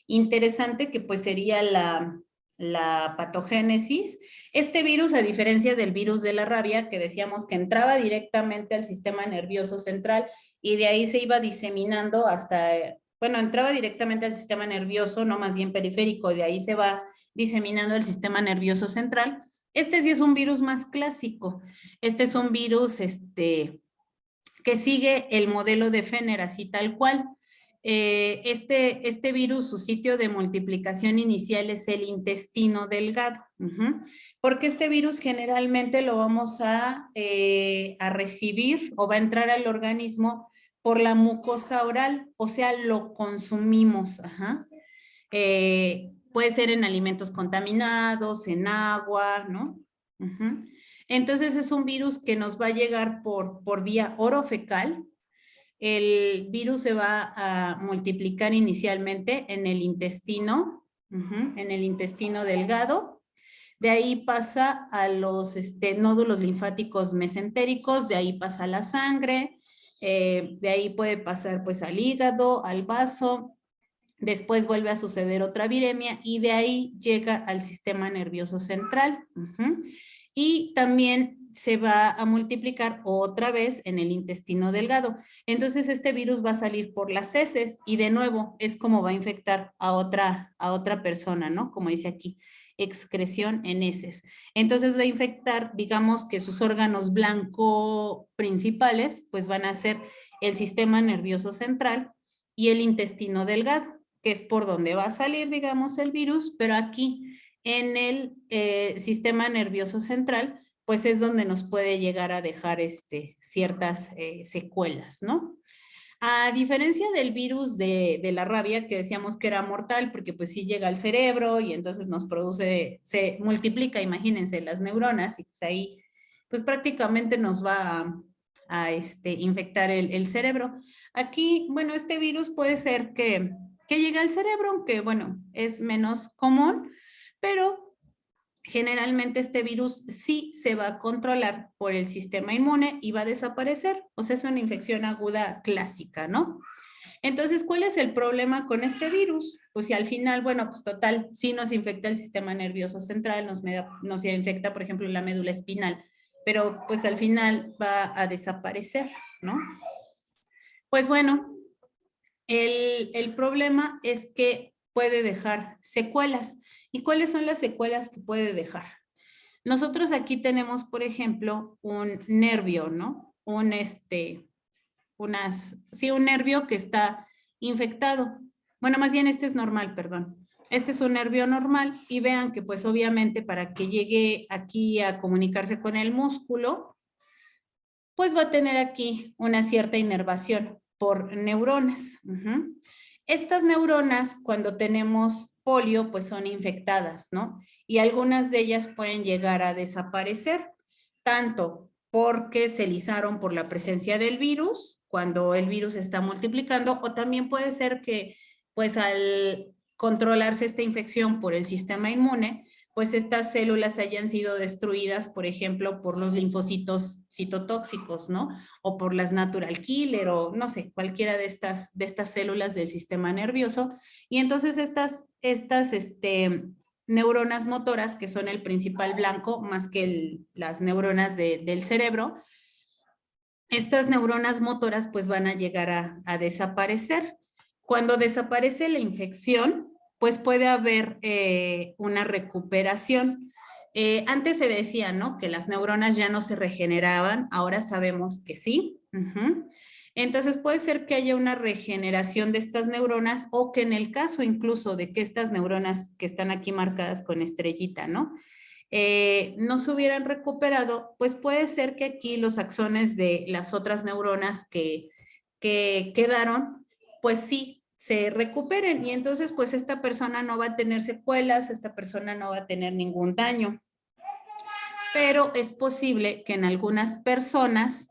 interesante, que pues sería la patogénesis. Este virus, a diferencia del virus de la rabia, que decíamos que entraba directamente al sistema nervioso central y de ahí se iba diseminando hasta, bueno, entraba directamente al sistema nervioso, no, más bien periférico, de ahí se va diseminando al sistema nervioso central. Este sí es un virus más clásico. Este es un virus que sigue el modelo de Fenner así tal cual. este virus, su sitio de multiplicación inicial es el intestino delgado. Porque este virus generalmente lo vamos a recibir o va a entrar al organismo por la mucosa oral, o sea, lo consumimos. Puede ser en alimentos contaminados, en agua, ¿no? Entonces es un virus que nos va a llegar por vía orofecal. El virus se va a multiplicar inicialmente en el intestino, en el intestino delgado. De ahí pasa a los nódulos linfáticos mesentéricos, de ahí pasa a la sangre, de ahí puede pasar pues al hígado, al vaso, después vuelve a suceder otra viremia y de ahí llega al sistema nervioso central. Y también se va a multiplicar otra vez en el intestino delgado. Entonces este virus va a salir por las heces y de nuevo es como va a infectar a otra persona, ¿no? Como dice aquí, excreción en heces. Entonces va a infectar, digamos que sus órganos blanco principales, pues van a ser el sistema nervioso central y el intestino delgado, que es por donde va a salir, digamos, el virus, pero aquí en el sistema nervioso central, pues es donde nos puede llegar a dejar ciertas secuelas, ¿no? A diferencia del virus de la rabia, que decíamos que era mortal, porque pues sí llega al cerebro y entonces nos produce, se multiplica, imagínense, las neuronas, y pues ahí, pues prácticamente nos va a infectar el cerebro. Aquí, bueno, este virus puede ser que llegue al cerebro, aunque bueno, es menos común, pero generalmente este virus sí se va a controlar por el sistema inmune y va a desaparecer. O sea, es una infección aguda clásica, ¿no? Entonces, ¿cuál es el problema con este virus? Pues si al final, bueno, pues total, sí nos infecta el sistema nervioso central, nos infecta, por ejemplo, la médula espinal, pero pues al final va a desaparecer, ¿no? Pues bueno, el problema es que puede dejar secuelas. ¿Y cuáles son las secuelas que puede dejar? Nosotros aquí tenemos, por ejemplo, un nervio, ¿no? Un nervio que está infectado. Bueno, más bien este es normal, perdón. Este es un nervio normal y vean que pues obviamente para que llegue aquí a comunicarse con el músculo, pues va a tener aquí una cierta inervación por neuronas. Estas neuronas, cuando tenemos polio, pues son infectadas, ¿no? Y algunas de ellas pueden llegar a desaparecer, tanto porque se lisaron por la presencia del virus, cuando el virus está multiplicando, o también puede ser que, pues al controlarse esta infección por el sistema inmune, pues estas células hayan sido destruidas, por ejemplo, por los linfocitos citotóxicos, ¿no? O por las natural killer o no sé, cualquiera de estas células del sistema nervioso. Y entonces estas neuronas motoras, que son el principal blanco, más que las neuronas del cerebro, estas neuronas motoras pues van a llegar a desaparecer. Cuando desaparece la infección, pues puede haber una recuperación. Antes se decía, ¿no? Que las neuronas ya no se regeneraban, ahora sabemos que sí. Entonces puede ser que haya una regeneración de estas neuronas o que en el caso incluso de que estas neuronas que están aquí marcadas con estrellita, ¿no? No se hubieran recuperado, pues puede ser que aquí los axones de las otras neuronas que quedaron, pues sí, se recuperen y entonces pues esta persona no va a tener secuelas, esta persona no va a tener ningún daño. Pero es posible que en algunas personas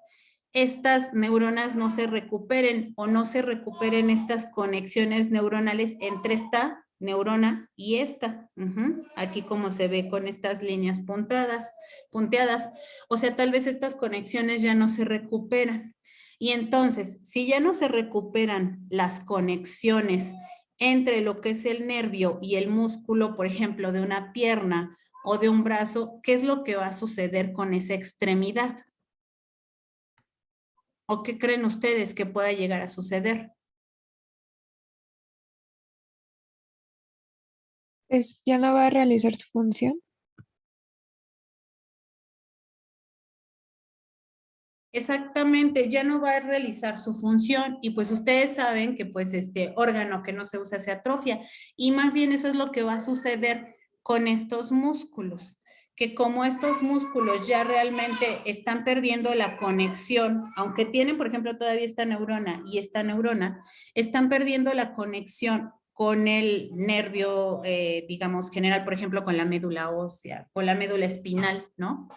estas neuronas no se recuperen o no se recuperen estas conexiones neuronales entre esta neurona y esta. Aquí como se ve con estas líneas punteadas. O sea, tal vez estas conexiones ya no se recuperan. Y entonces, si ya no se recuperan las conexiones entre lo que es el nervio y el músculo, por ejemplo, de una pierna o de un brazo, ¿qué es lo que va a suceder con esa extremidad? ¿O qué creen ustedes que pueda llegar a suceder? Pues ya no va a realizar su función. Exactamente, ya no va a realizar su función y pues ustedes saben que pues este órgano que no se usa se atrofia y más bien eso es lo que va a suceder con estos músculos, que como estos músculos ya realmente están perdiendo la conexión, aunque tienen por ejemplo todavía esta neurona y esta neurona, están perdiendo la conexión con el nervio, digamos, general, por ejemplo, con la médula ósea, con la médula espinal, ¿no?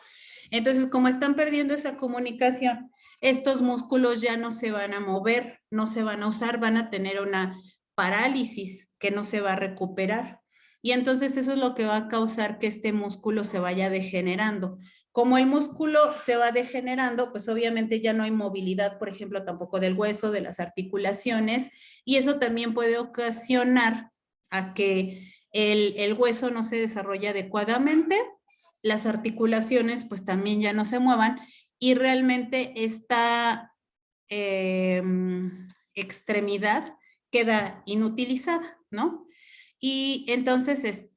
Entonces, como están perdiendo esa comunicación, estos músculos ya no se van a mover, no se van a usar, van a tener una parálisis que no se va a recuperar. Y entonces eso es lo que va a causar que este músculo se vaya degenerando. Como el músculo se va degenerando, pues obviamente ya no hay movilidad, por ejemplo, tampoco del hueso, de las articulaciones, y eso también puede ocasionar a que el hueso no se desarrolle adecuadamente, las articulaciones pues también ya no se muevan y realmente esta extremidad queda inutilizada, ¿no? Y entonces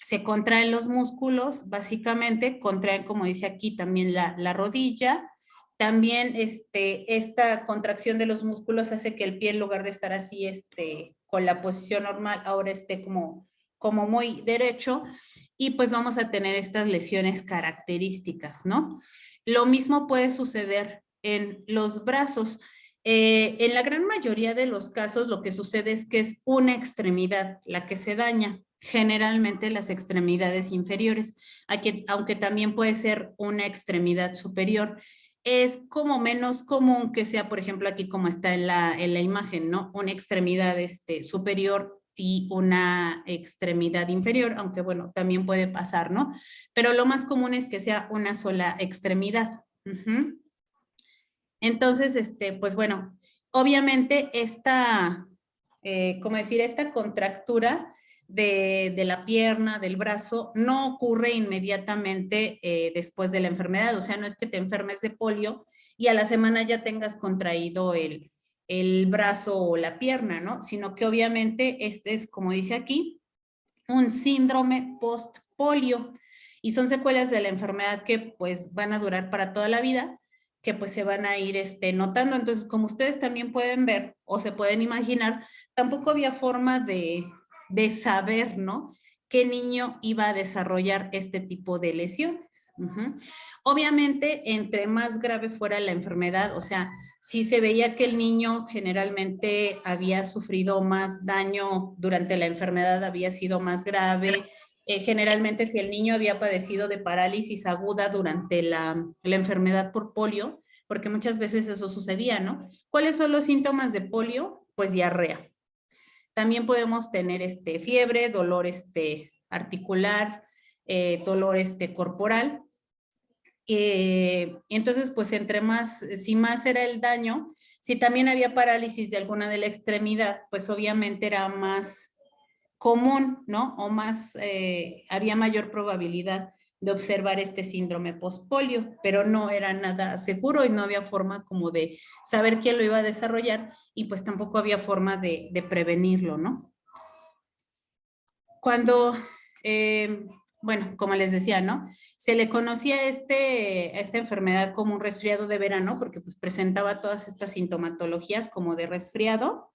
se contraen los músculos, básicamente contraen, como dice aquí, también la rodilla. También esta contracción de los músculos hace que el pie, en lugar de estar así con la posición normal, ahora esté como muy derecho y pues vamos a tener estas lesiones características, ¿no? Lo mismo puede suceder en los brazos. En la gran mayoría de los casos lo que sucede es que es una extremidad la que se daña, generalmente las extremidades inferiores, aunque también puede ser una extremidad superior. Es como menos común que sea, por ejemplo, aquí como está en la imagen, ¿no? Una extremidad superior y una extremidad inferior, aunque bueno, también puede pasar, ¿no? Pero lo más común es que sea una sola extremidad. Entonces, pues bueno, obviamente esta contractura de la pierna, del brazo, no ocurre inmediatamente después de la enfermedad. O sea, no es que te enfermes de polio y a la semana ya tengas contraído el brazo o la pierna, ¿no? Sino que obviamente este es, como dice aquí, un síndrome post-polio y son secuelas de la enfermedad que pues van a durar para toda la vida, que pues se van a ir notando. Entonces, como ustedes también pueden ver o se pueden imaginar, tampoco había forma de saber, ¿no? ¿Qué niño iba a desarrollar este tipo de lesiones? Obviamente, entre más grave fuera la enfermedad, o sea, si se veía que el niño generalmente había sufrido más daño durante la enfermedad, había sido más grave. Generalmente si el niño había padecido de parálisis aguda durante la enfermedad por polio, porque muchas veces eso sucedía, ¿no? ¿Cuáles son los síntomas de polio? Pues diarrea. También podemos tener fiebre, dolor articular, dolor corporal. Entonces, pues si más era el daño, si también había parálisis de alguna de la extremidad, pues obviamente era más común, ¿no? O había mayor probabilidad de observar este síndrome postpolio, pero no era nada seguro y no había forma como de saber quién lo iba a desarrollar y pues tampoco había forma de prevenirlo, ¿no? Cuando, bueno, como les decía, ¿no? Se le conocía a esta enfermedad como un resfriado de verano porque pues presentaba todas estas sintomatologías como de resfriado,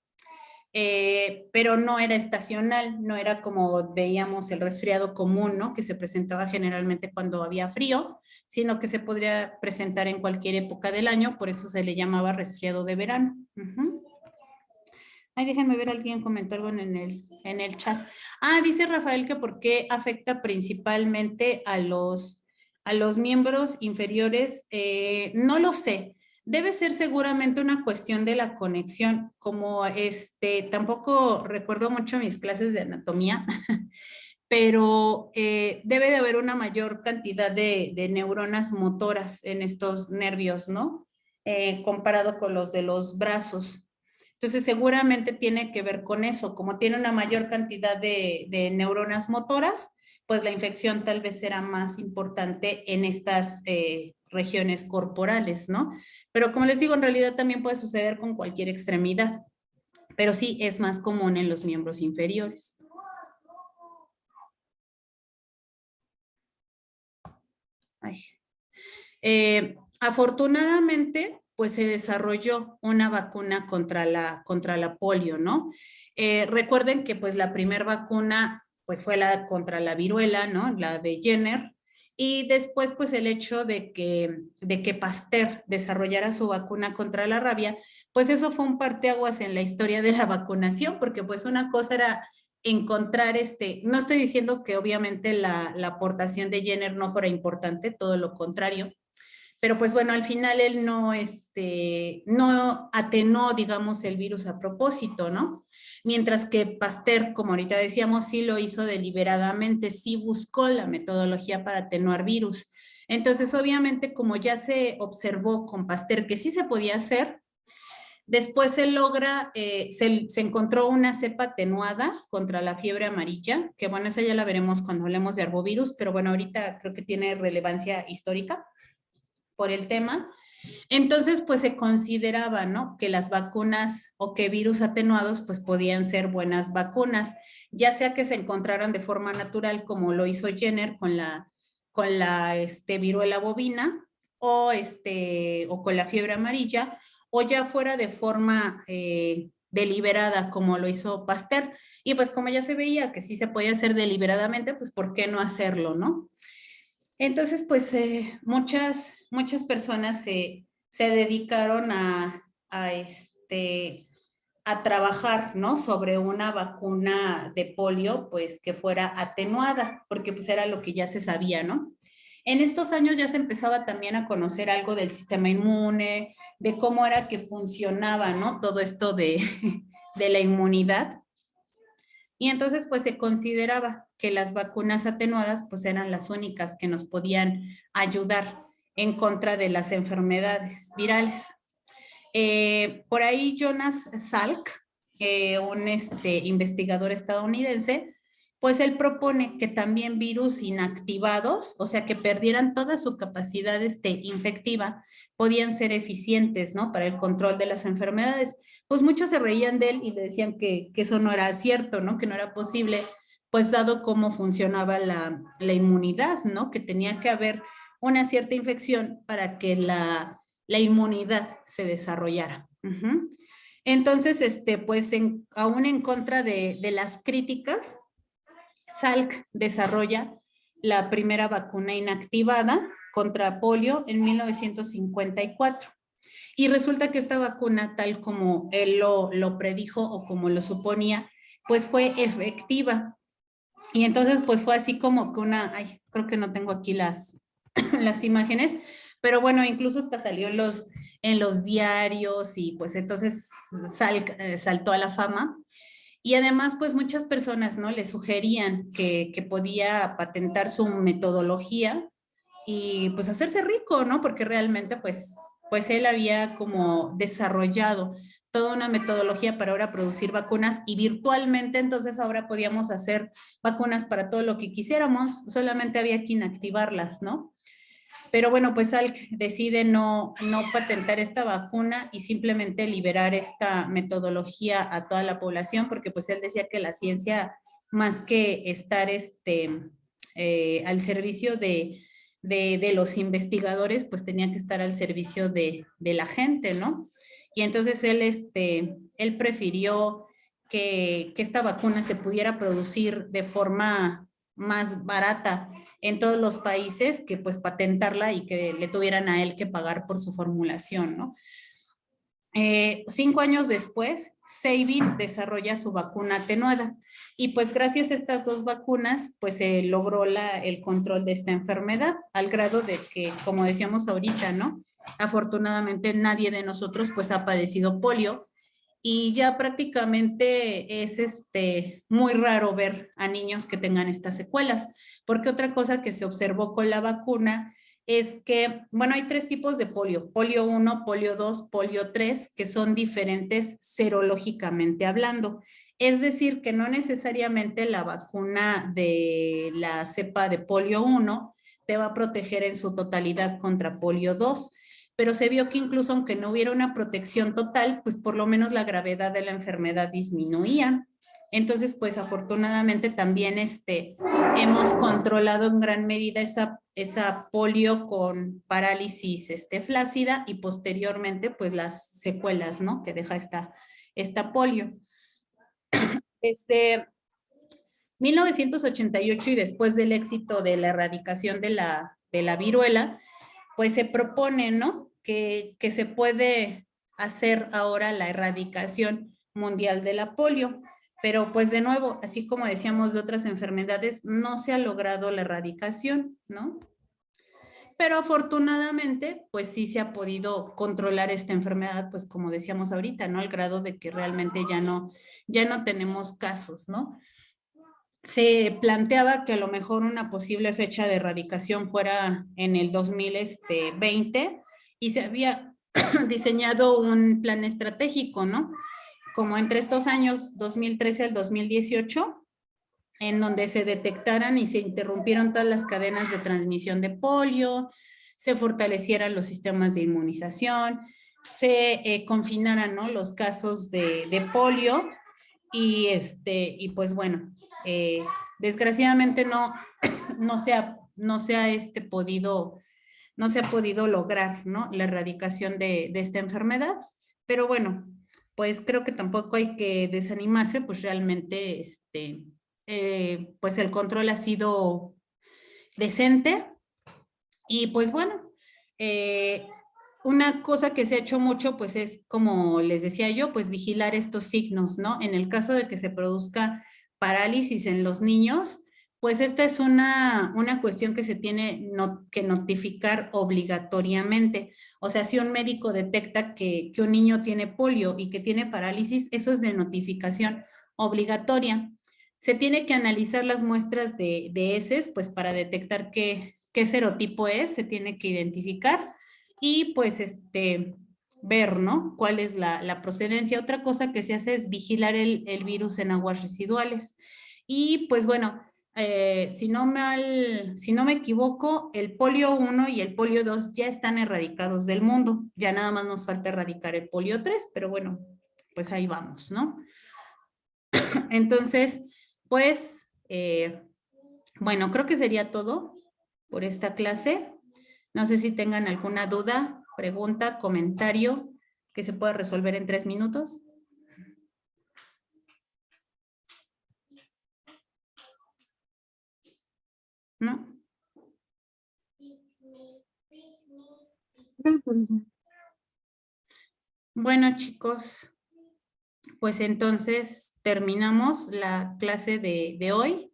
pero no era estacional, no era como veíamos el resfriado común, ¿no? Que se presentaba generalmente cuando había frío, sino que se podría presentar en cualquier época del año, por eso se le llamaba resfriado de verano. Ay, déjenme ver, alguien comentó algo en el chat. Ah, dice Rafael que por qué afecta principalmente a los miembros inferiores. No lo sé. Debe ser seguramente una cuestión de la conexión. Como tampoco recuerdo mucho mis clases de anatomía, pero debe de haber una mayor cantidad de neuronas motoras en estos nervios, ¿no? Comparado con los de los brazos. Entonces, seguramente tiene que ver con eso. Como tiene una mayor cantidad de neuronas motoras, pues la infección tal vez será más importante en estas regiones corporales, ¿no? Pero como les digo, en realidad también puede suceder con cualquier extremidad, pero sí es más común en los miembros inferiores. Ay. Afortunadamente, pues se desarrolló una vacuna contra la polio, ¿no? Recuerden que pues la primera vacuna pues fue la contra la viruela, ¿no? La de Jenner. Y después pues el hecho de que Pasteur desarrollara su vacuna contra la rabia, pues eso fue un parteaguas en la historia de la vacunación, porque pues una cosa era encontrar no estoy diciendo que obviamente la aportación de Jenner no fuera importante, todo lo contrario, pero pues bueno, al final él no atenuó, digamos, el virus a propósito, ¿no? Mientras que Pasteur, como ahorita decíamos, sí lo hizo deliberadamente, sí buscó la metodología para atenuar virus. Entonces, obviamente, como ya se observó con Pasteur que sí se podía hacer, después se encontró una cepa atenuada contra la fiebre amarilla, que bueno, esa ya la veremos cuando hablemos de arbovirus, pero bueno, ahorita creo que tiene relevancia histórica por el tema. Entonces, pues se consideraba, ¿no? Que las vacunas o que virus atenuados, pues podían ser buenas vacunas, ya sea que se encontraran de forma natural, como lo hizo Jenner con la viruela bovina, o con la fiebre amarilla, o ya fuera de forma deliberada, como lo hizo Pasteur. Y pues como ya se veía que sí se podía hacer deliberadamente, pues ¿por qué no hacerlo, no? Entonces, pues muchas personas se dedicaron a trabajar, ¿no? Sobre una vacuna de polio, pues que fuera atenuada, porque pues era lo que ya se sabía, ¿no? En estos años ya se empezaba también a conocer algo del sistema inmune, de cómo era que funcionaba, ¿no? Todo esto de la inmunidad. Y entonces pues se consideraba que las vacunas atenuadas pues eran las únicas que nos podían ayudar en contra de las enfermedades virales. Por ahí Jonas Salk, un investigador estadounidense, pues él propone que también virus inactivados, o sea, que perdieran toda su capacidad infectiva, podían ser eficientes, ¿no? Para el control de las enfermedades. Pues muchos se reían de él y le decían que eso no era cierto, ¿no? Que no era posible, pues dado cómo funcionaba la inmunidad, ¿no? Que tenía que haber una cierta infección para que la inmunidad se desarrollara. Entonces, pues aún en contra de las críticas, Salk desarrolla la primera vacuna inactivada contra polio en 1954. Y resulta que esta vacuna, tal como él lo predijo o como lo suponía, pues fue efectiva. Y entonces, pues fue así como que creo que no tengo aquí las imágenes, pero bueno, incluso hasta salió en los diarios y pues entonces saltó a la fama. Y además, pues muchas personas, ¿no? Le sugerían que podía patentar su metodología y pues hacerse rico, ¿no? Porque realmente pues él había como desarrollado toda una metodología para ahora producir vacunas y virtualmente entonces ahora podíamos hacer vacunas para todo lo que quisiéramos, solamente había que inactivarlas, ¿no? Pero bueno, pues Salk decide no patentar esta vacuna y simplemente liberar esta metodología a toda la población, porque pues él decía que la ciencia, más que estar al servicio de los investigadores, pues tenía que estar al servicio de la gente, ¿no? Y entonces él prefirió que esta vacuna se pudiera producir de forma más barata en todos los países, que pues patentarla y que le tuvieran a él que pagar por su formulación, ¿no? 5 años después, Sabin desarrolla su vacuna atenuada y pues gracias a estas dos vacunas pues se logró el control de esta enfermedad al grado de que, como decíamos ahorita, ¿no? Afortunadamente nadie de nosotros pues ha padecido polio y ya prácticamente es muy raro ver a niños que tengan estas secuelas, porque otra cosa que se observó con la vacuna es que, bueno, hay 3 tipos de polio, polio 1, polio 2, polio 3, que son diferentes serológicamente hablando. Es decir, que no necesariamente la vacuna de la cepa de polio 1 te va a proteger en su totalidad contra polio 2, pero se vio que incluso aunque no hubiera una protección total, pues por lo menos la gravedad de la enfermedad disminuía. Entonces, pues afortunadamente también hemos controlado en gran medida esa polio con parálisis flácida y posteriormente pues las secuelas, ¿no? Que deja esta polio. 1988 y después del éxito de la erradicación de la viruela, pues se propone, ¿no? Que se puede hacer ahora la erradicación mundial de la polio. Pero pues de nuevo, así como decíamos de otras enfermedades, no se ha logrado la erradicación, ¿no? Pero afortunadamente, pues sí se ha podido controlar esta enfermedad, pues como decíamos ahorita, ¿no? Al grado de que realmente ya no tenemos casos, ¿no? Se planteaba que a lo mejor una posible fecha de erradicación fuera en el 2020 y se había diseñado un plan estratégico, ¿no? Como entre estos años 2013 al 2018, en donde se detectaran y se interrumpieron todas las cadenas de transmisión de polio, se fortalecieran los sistemas de inmunización, se confinaran, ¿no? Los casos de polio y pues bueno, desgraciadamente no se ha podido lograr, ¿no? La erradicación de esta enfermedad, pero bueno, pues creo que tampoco hay que desanimarse, pues realmente pues el control ha sido decente y pues bueno, una cosa que se ha hecho mucho, pues es, como les decía yo, pues vigilar estos signos, ¿no? En el caso de que se produzca parálisis en los niños, pues esta es una cuestión que se tiene que notificar obligatoriamente. O sea, si un médico detecta que un niño tiene polio y que tiene parálisis, eso es de notificación obligatoria. Se tiene que analizar las muestras de heces, pues para detectar qué serotipo es, se tiene que identificar y pues ver, ¿no? Cuál es la procedencia. Otra cosa que se hace es vigilar el virus en aguas residuales. Y pues bueno, si no me equivoco, el polio 1 y el polio 2 ya están erradicados del mundo. Ya nada más nos falta erradicar el polio 3, pero bueno, pues ahí vamos, ¿no? Entonces, pues, bueno, creo que sería todo por esta clase. No sé si tengan alguna duda, pregunta, comentario que se pueda resolver en 3 minutos. ¿No? Bueno, chicos, pues entonces terminamos la clase de hoy.